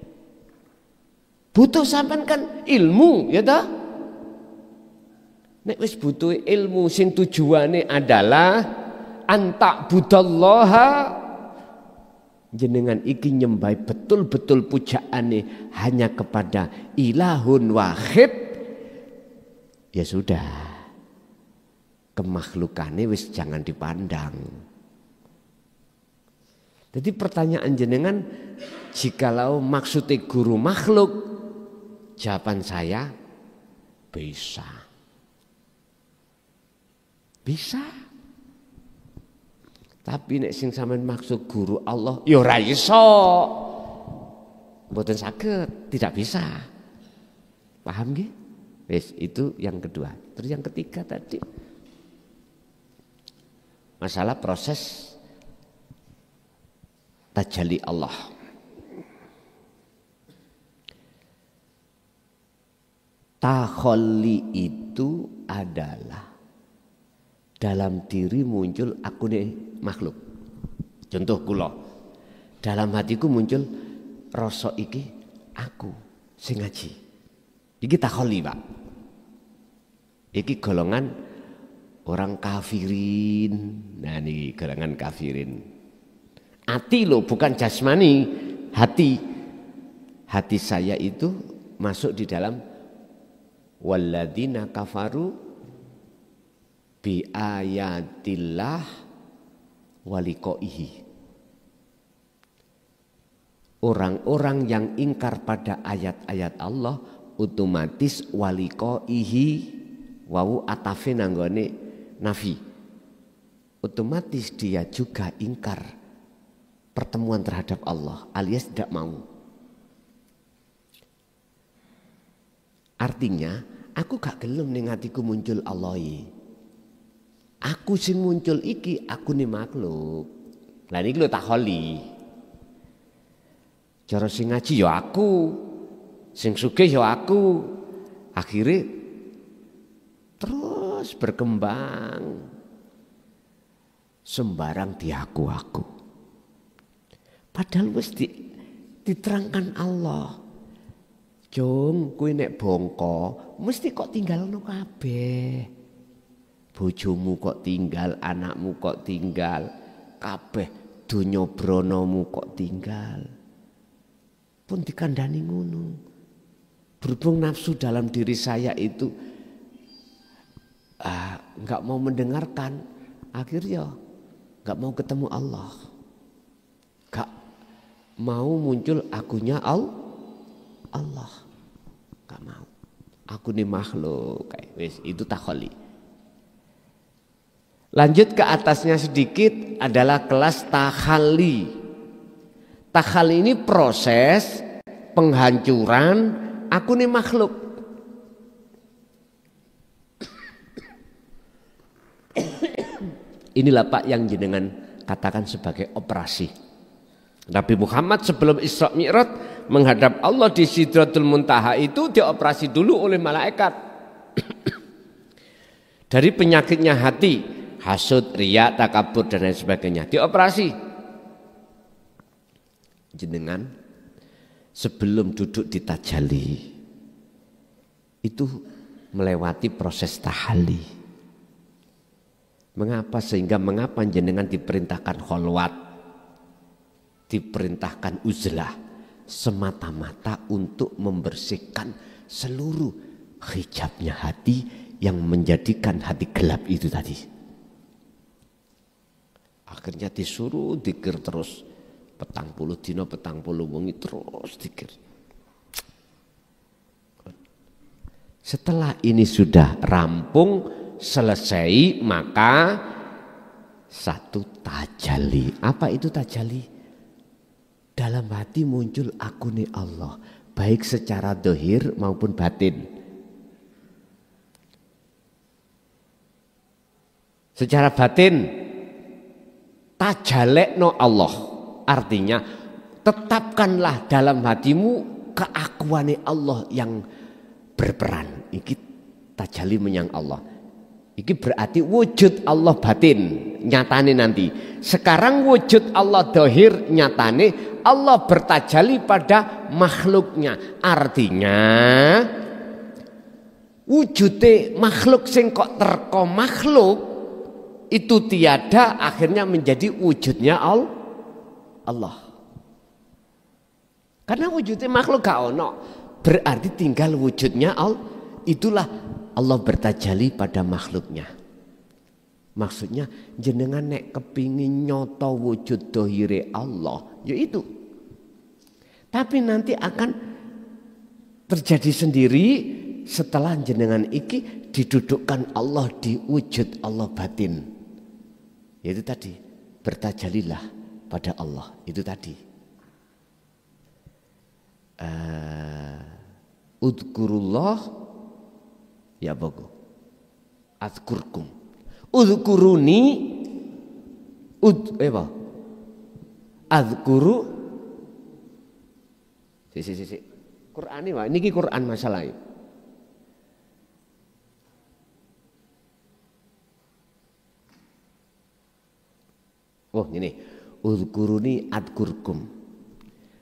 Butuh sampean kan ilmu ya toh? Nek wis butuh ilmu sing tujuane adalah antak budallaha jenengan iki nyembah betul-betul pujaane hanya kepada ilahun wahid, ya sudah kemahlukane wis jangan dipandang. Jadi pertanyaan jenengan, jikalau maksudnya guru makhluk, jawaban saya bisa. Bisa. Tapi nek sing sampean maksud guru Allah, ya ora iso. Mboten saged, tidak bisa. Paham nggih? Wis itu yang kedua. Terus yang ketiga tadi masalah proses tajalli Allah. Takhalli itu adalah dalam diri muncul aku nih makhluk. Contoh kula. Dalam hatiku muncul rasa iki aku sing ngaji. Iki takhalli, Pak. Iki golongan orang kafirin. Nah ini golongan kafirin. Hati loh, bukan jasmani. Hati. Hati saya itu masuk di dalam walladzina kafaru bi ayatillah waliqaihi. Orang-orang yang ingkar pada ayat-ayat Allah otomatis waliqaihi wawu atafe nanggone nafi. Otomatis dia juga ingkar pertemuan terhadap Allah alias tidak mau. Artinya aku gak gelem ning atiku muncul Allah iki. Aku sing muncul iki aku nih makhluk. Lah niki lho takhalli. Cara sing ngaji ya aku, sing sugih ya aku. Akhirnya terus berkembang. Sembarang diaku-aku. Padahal wis diterangkan Allah. Jong kowe nek bongko mesti kok tinggalno kabeh. Bojomu kok tinggal, anakmu kok tinggal, kabeh donya branamu kok tinggal. Pun dikandani ngono. Berhubung nafsu dalam diri saya itu enggak mau mendengarkan, akhirnya enggak mau ketemu Allah. Enggak mau muncul akunya Allah. Enggak mau. Aku nih makhluk, kayak wis itu takhalli. Lanjut ke atasnya sedikit adalah kelas takhalli. Takhalli ini proses penghancuran aku nih makhluk. Inilah Pak yang jenengan katakan sebagai operasi. Nabi Muhammad sebelum Isra Mi'raj menghadap Allah di Sidratul Muntaha itu dioperasi dulu oleh malaikat. Dari penyakitnya hati, hasud, riya, takabur dan lain sebagainya, dioperasi. Jenengan sebelum duduk di tajalli itu melewati proses tahalli. Mengapa jenengan diperintahkan kholwat, diperintahkan uzlah, semata-mata untuk membersihkan seluruh hijabnya hati yang menjadikan hati gelap itu tadi. Akhirnya disuruh dzikir terus, 40 dina 40 wengi terus dzikir. Setelah ini sudah rampung, selesai, maka satu tajalli. Apa itu tajalli? Dalam hati muncul akuni Allah, baik secara dohir maupun batin. Secara batin, tajalekno Allah, artinya tetapkanlah dalam hatimu keakuane Allah yang berperan. Iki tajalli menyang Allah. Iki berarti wujud Allah batin nyatane nanti. Sekarang wujud Allah dohir nyatane, Allah bertajalli pada makhluknya. Artinya wujude makhluk sing kok terko makhluk itu tiada, akhirnya menjadi wujudnya Allah. Karena wujudnya makhluk gak ono, berarti tinggal wujudnya Allah. Itulah Allah bertajalli pada makhluknya. Maksudnya jenengan nek kepingin nyoto wujud dohire Allah, yaitu. Tapi nanti akan terjadi sendiri setelah jenengan iki didudukkan Allah di wujud Allah batin. Yaitu tadi, bertajalilah pada Allah. Itu tadi. Udkurullah ya bagus. Azkurkum. Udkuruni azkuru. Si. Quran ini, niki Quran masalah ini. Oh ini, udkuruni adkurkum.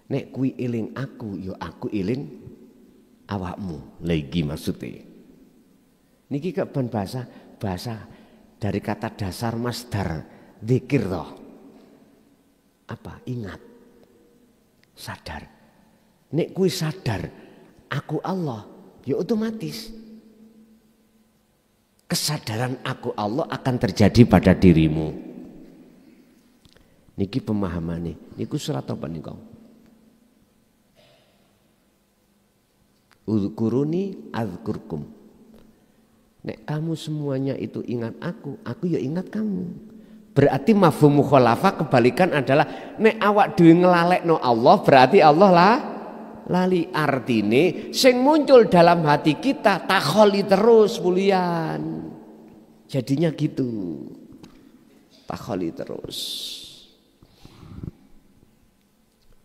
Nek kui iling aku, yo aku iling awakmu. Lagi maksudnya. Niki keban bahasa dari kata dasar masdar dzikir toh. Apa? Ingat. Sadar. Nek kui sadar aku Allah, ya otomatis kesadaran aku Allah akan terjadi pada dirimu. Niki pemahaman nih. Niku surat apa nih kau? Udkuruni azkurkum. Nek kamu semuanya itu ingat aku ya ingat kamu. Berarti mafhum mukhalafah kebalikan adalah nek awak dhewe nglalekno Allah, berarti Allah lah lali. Artine sing muncul dalam hati kita takholi terus mulian. Jadinya gitu. Takholi terus.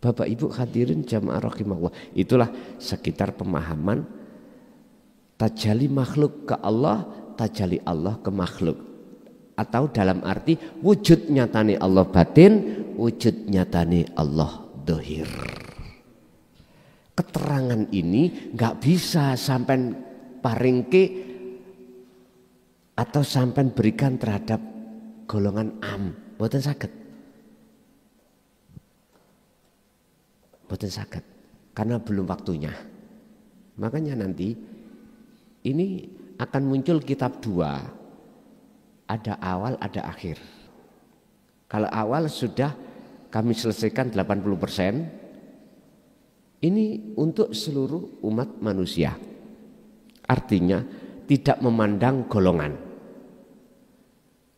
Bapak Ibu hadirin jamaah rahimahullah, itulah sekitar pemahaman tajalli makhluk ke Allah, tajalli Allah ke makhluk. Atau dalam arti wujud nyatane Allah batin, wujud nyatane Allah dohir. Keterangan ini nggak bisa sampai paringke atau sampai berikan terhadap golongan am, boten saged. Boten saged karena belum waktunya. Makanya nanti ini akan muncul kitab dua. Ada awal, ada akhir. Kalau awal sudah kami selesaikan 80%. Ini untuk seluruh umat manusia. Artinya tidak memandang golongan.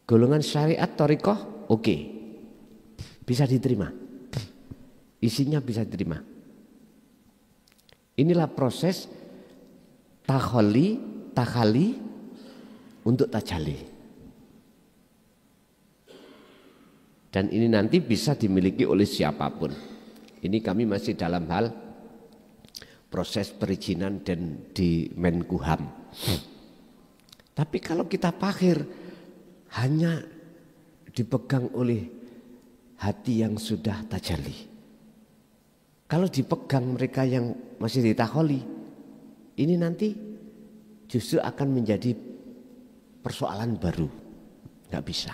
Golongan syariat thariqah oke. Bisa diterima. Isinya bisa diterima. Inilah proses takhali untuk tajalli. Dan ini nanti bisa dimiliki oleh siapapun. Ini kami masih dalam hal proses perizinan dan di Menkumham. Tapi kalau kita pakhir hanya dipegang oleh hati yang sudah tajalli. Kalau dipegang mereka yang masih ditakholi, ini nanti justru akan menjadi persoalan baru. Gak bisa.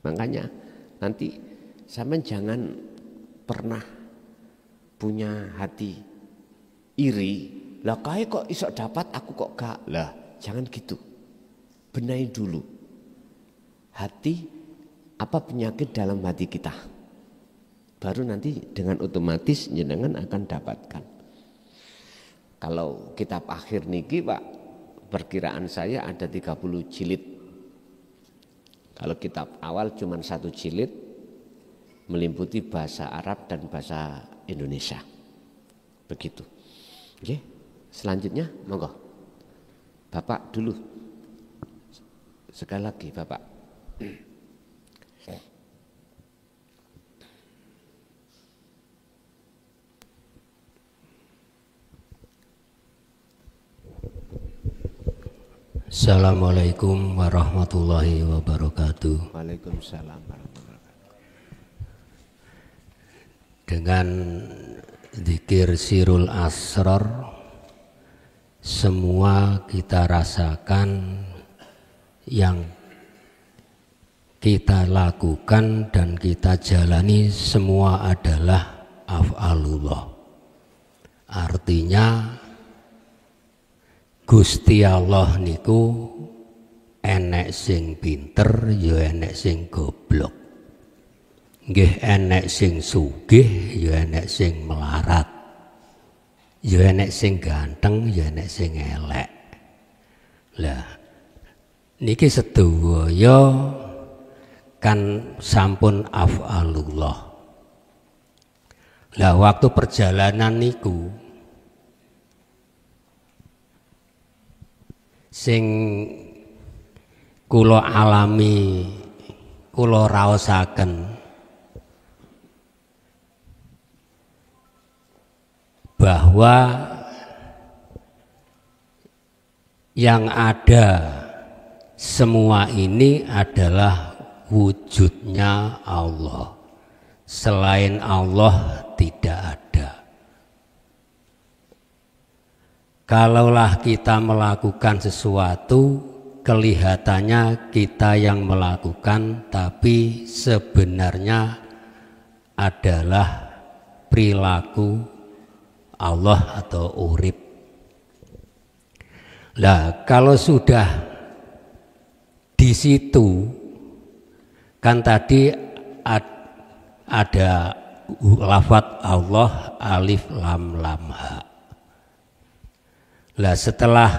Makanya nanti sampean jangan pernah punya hati iri. Lah kae kok iso dapat aku kok gak. Lah jangan gitu. Benahi dulu. Hati apa penyakit dalam hati kita. Baru nanti dengan otomatis jenengan akan dapatkan. Kalau kitab akhir niki Pak, perkiraan saya ada 30 jilid. Kalau kitab awal cuma 1 jilid, meliputi bahasa Arab dan bahasa Indonesia. Begitu. Oke, selanjutnya monggo. Bapak dulu. Sekali lagi Bapak. Assalamualaikum warahmatullahi wabarakatuh. Waalaikumsalam warahmatullahi wabarakatuh. Dengan zikir sirul asrar, semua kita rasakan, yang kita lakukan dan kita jalani semua adalah af'alullah. Artinya Gusti Allah niku enek sing pinter, ya enek sing goblok. Nggih enek sing sugih, ya enek sing melarat. Ya enek sing ganteng, ya enek sing elek. Lah niki sedaya kan sampun af'alullah. Lah waktu perjalanan niku sing kula alami, kula raosaken bahwa yang ada semua ini adalah wujudnya Allah. Selain Allah tidak ada. Kalaulah kita melakukan sesuatu, kelihatannya kita yang melakukan, tapi sebenarnya adalah perilaku Allah atau urip. Lah kalau sudah di situ, kan tadi ada lafadz Allah alif lam lam ha. Lah setelah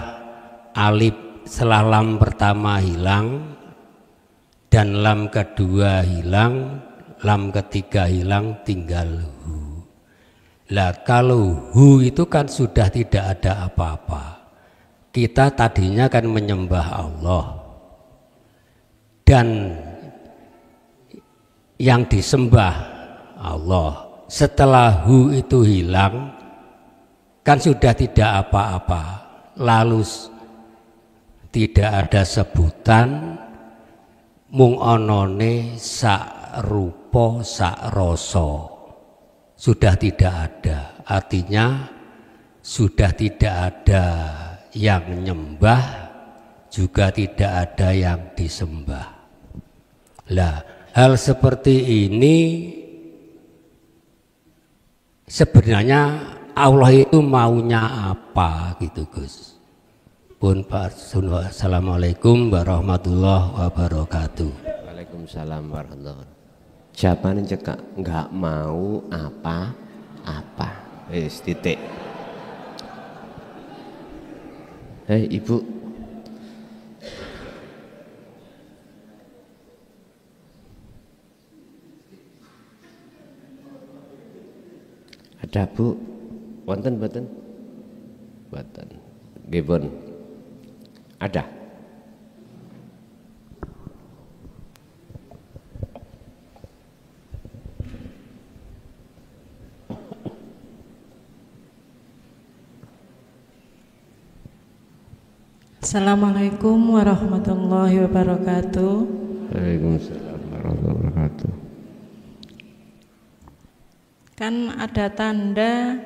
lam pertama hilang dan lam kedua hilang, lam ketiga hilang, tinggal hu. Lah kalau hu itu kan sudah tidak ada apa-apa. Kita tadinya kan menyembah Allah, dan yang disembah Allah. Setelah hu itu hilang, kan sudah tidak apa-apa, lalu tidak ada sebutan, mung onone sak rupa sak rasa, sudah tidak ada. Artinya sudah tidak ada yang nyembah, juga tidak ada yang disembah. Lah hal seperti ini sebenarnya Allah itu maunya apa gitu Gus. Pun Pak. Assalamualaikum warahmatullahi wabarakatuh. Waalaikumsalam warahmatullahi wabarakatuh. Jawabannya cekak nggak mau apa-apa. Titik. Hei Ibu. Ada Bu? Wonten mboten? Mboten. Nggih pun. Ada. Assalamualaikum warahmatullahi wabarakatuh. Waalaikumsalam warahmatullahi wabarakatuh. Kan ada tanda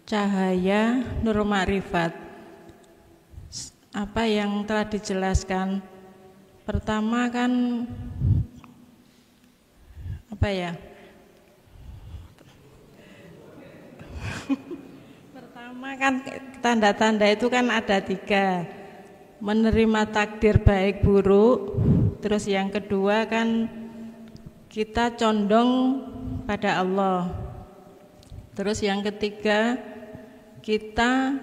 cahaya nur ma'rifat. Apa yang telah dijelaskan? Pertama kan apa ya? Pertama kan tanda-tanda itu kan ada 3, menerima takdir baik buruk. Terus yang kedua kan kita condong pada Allah. Terus yang ketiga kita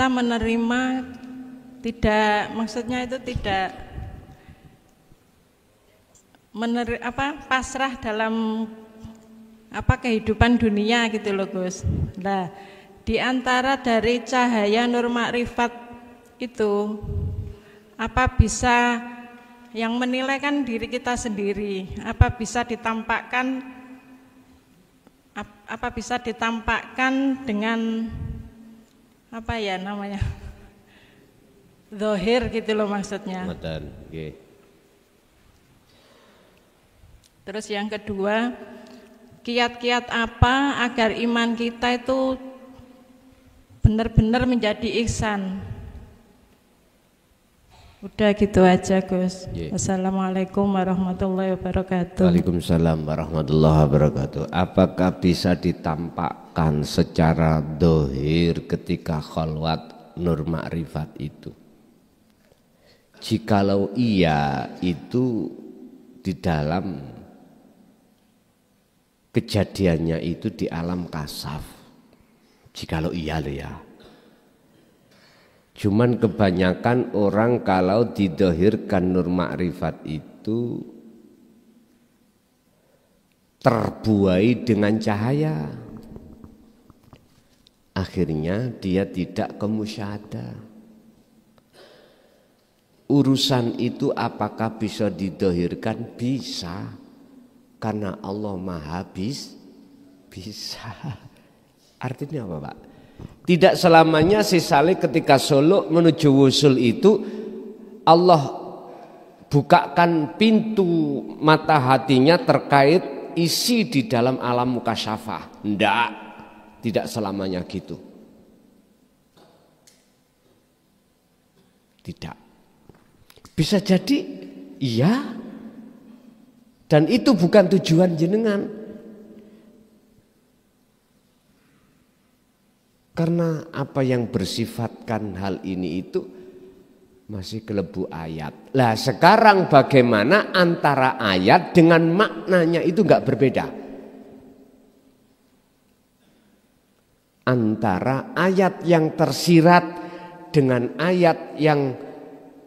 menerima tidak, maksudnya itu tidak pasrah dalam kehidupan dunia gitu loh Gus. Nah, di antara dari cahaya nur makrifat itu apa bisa yang menilai kan diri kita sendiri, apa bisa ditampakkan dengan apa ya namanya? Zahir gitu loh maksudnya. Terus yang kedua, kiat-kiat apa agar iman kita itu benar-benar menjadi ihsan? Udah gitu aja Gus. Assalamualaikum warahmatullahi wabarakatuh. Waalaikumsalam warahmatullahi wabarakatuh. Apakah bisa ditampakkan secara dohir ketika khalwat nur ma'rifat itu? Jikalau iya, itu di dalam kejadiannya itu di alam kasaf. Jikalau iya loh ya. Cuman kebanyakan orang kalau didohirkan nur ma'rifat itu terbuai dengan cahaya. Akhirnya dia tidak kemusyahadah. Urusan itu apakah bisa didohirkan? Bisa. Karena Allah Maha bisa. Artinya apa Pak? Tidak selamanya si saleh ketika suluk menuju wusul itu Allah bukakan pintu mata hatinya terkait isi di dalam alam mukasyafah. Tidak selamanya gitu. Tidak. Bisa jadi iya. Dan itu bukan tujuan jenengan. Karena apa yang bersifatkan hal ini itu masih kelebu ayat. Lah sekarang bagaimana antara ayat dengan maknanya itu enggak berbeda. Antara ayat yang tersirat dengan ayat yang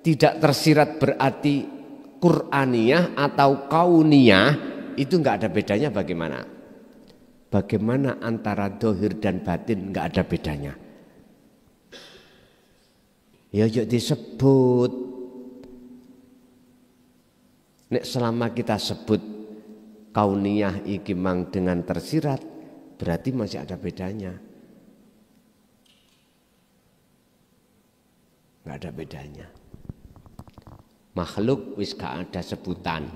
tidak tersirat berarti Qur'aniyah atau kauniyah itu enggak ada bedanya bagaimana? Bagaimana antara dohir dan batin enggak ada bedanya? Ya yuk disebut. Nek selama kita sebut kauniyah iki mang dengan tersirat berarti masih ada bedanya. Enggak ada bedanya. Makhluk wis gak ada sebutan.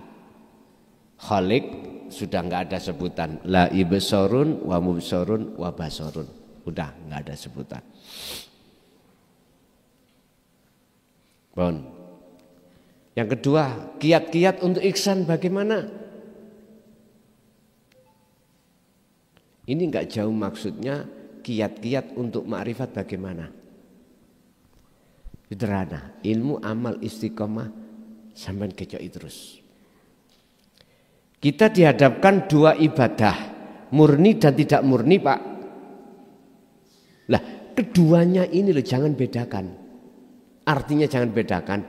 Khalik sudah enggak ada sebutan. La ibsarun wa mubsarun wa basarun. Udah enggak ada sebutan. Bon. Yang kedua, kiat-kiat untuk ihsan bagaimana? Ini enggak jauh maksudnya kiat-kiat untuk makrifat bagaimana? Sederhana, ilmu amal istiqomah sampai kecoki terus. Kita dihadapkan dua ibadah, murni dan tidak murni Pak. Lah keduanya ini loh jangan bedakan. Artinya jangan bedakan.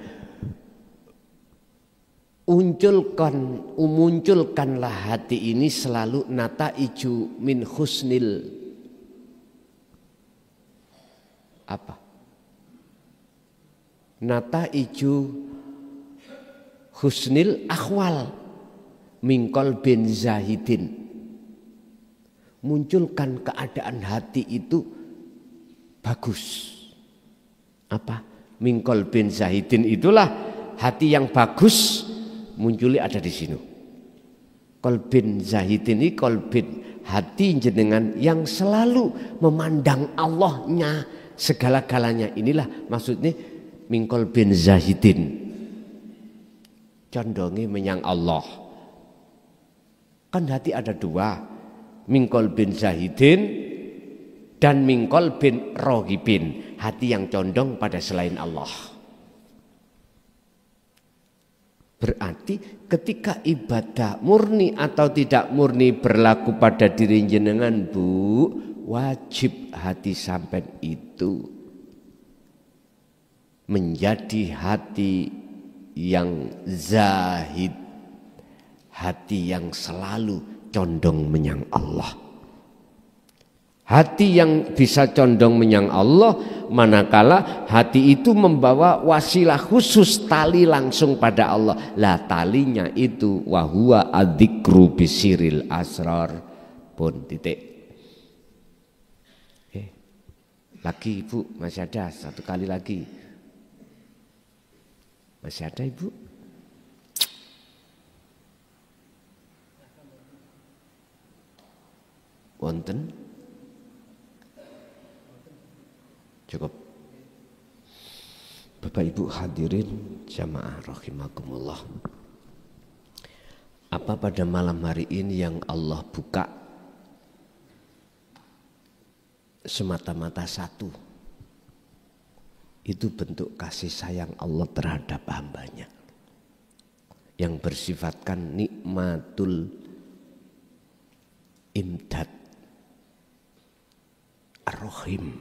Munculkanlah hati ini selalu nataiju min husnil apa? Nataiju husnil akhwal mingkol bin zahidin. Munculkan keadaan hati itu bagus. Apa? Mingkol bin zahidin itulah hati yang bagus munculnya ada di sini. Kolbin zahidin ini kolbin hati jenengan yang selalu memandang Allahnya segala-galanya. Inilah maksudnya mingkol bin zahidin, condongi menyang Allah. Kan hati ada dua, mingkol bin zahidin dan mingkol bin rohibin, hati yang condong pada selain Allah. Berarti ketika ibadah murni atau tidak murni berlaku pada diri jenengan, Bu, wajib hati sampean itu menjadi hati yang zahid, hati yang selalu condong menyang Allah. Hati yang bisa condong menyang Allah manakala hati itu membawa wasilah khusus, tali langsung pada Allah. Lah talinya itu wahwa adzikru bisiril asrar. Pun titik. Lagi Ibu, masih ada satu kali lagi. Masih ada Ibu? Wonten? Cukup. Bapak Ibu hadirin jamaah rahimakumullah. Apa pada malam hari ini yang Allah buka semata-mata satu, itu bentuk kasih sayang Allah terhadap hambanya yang bersifatkan nikmatul imdad ar-rahim,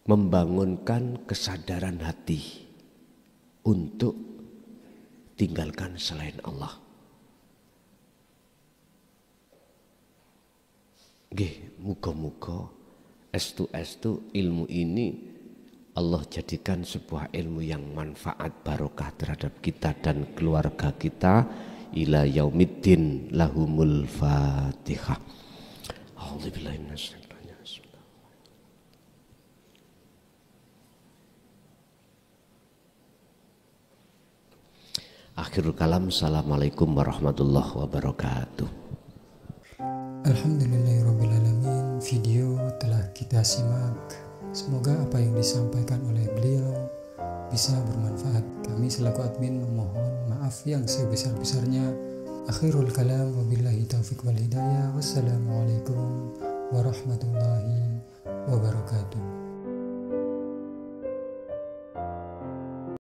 membangunkan kesadaran hati untuk tinggalkan selain Allah. Nggih, muga-muga estu-estu ilmu ini Allah jadikan sebuah ilmu yang manfaat barokah terhadap kita dan keluarga kita ila yaumiddin. Lahumul Fatihah. A'udzubillahi minasyaitonir rajim. Akhirul kalam, assalamualaikum warahmatullahi wabarakatuh. Alhamdulillahirrabbilalamin. Video telah kita simak. Semoga apa yang disampaikan oleh beliau bisa bermanfaat. Kami selaku admin memohon maaf yang sebesar-besarnya. Akhirul kalam, wabillahi taufiq wal hidayah. Wassalamualaikum warahmatullahi wabarakatuh.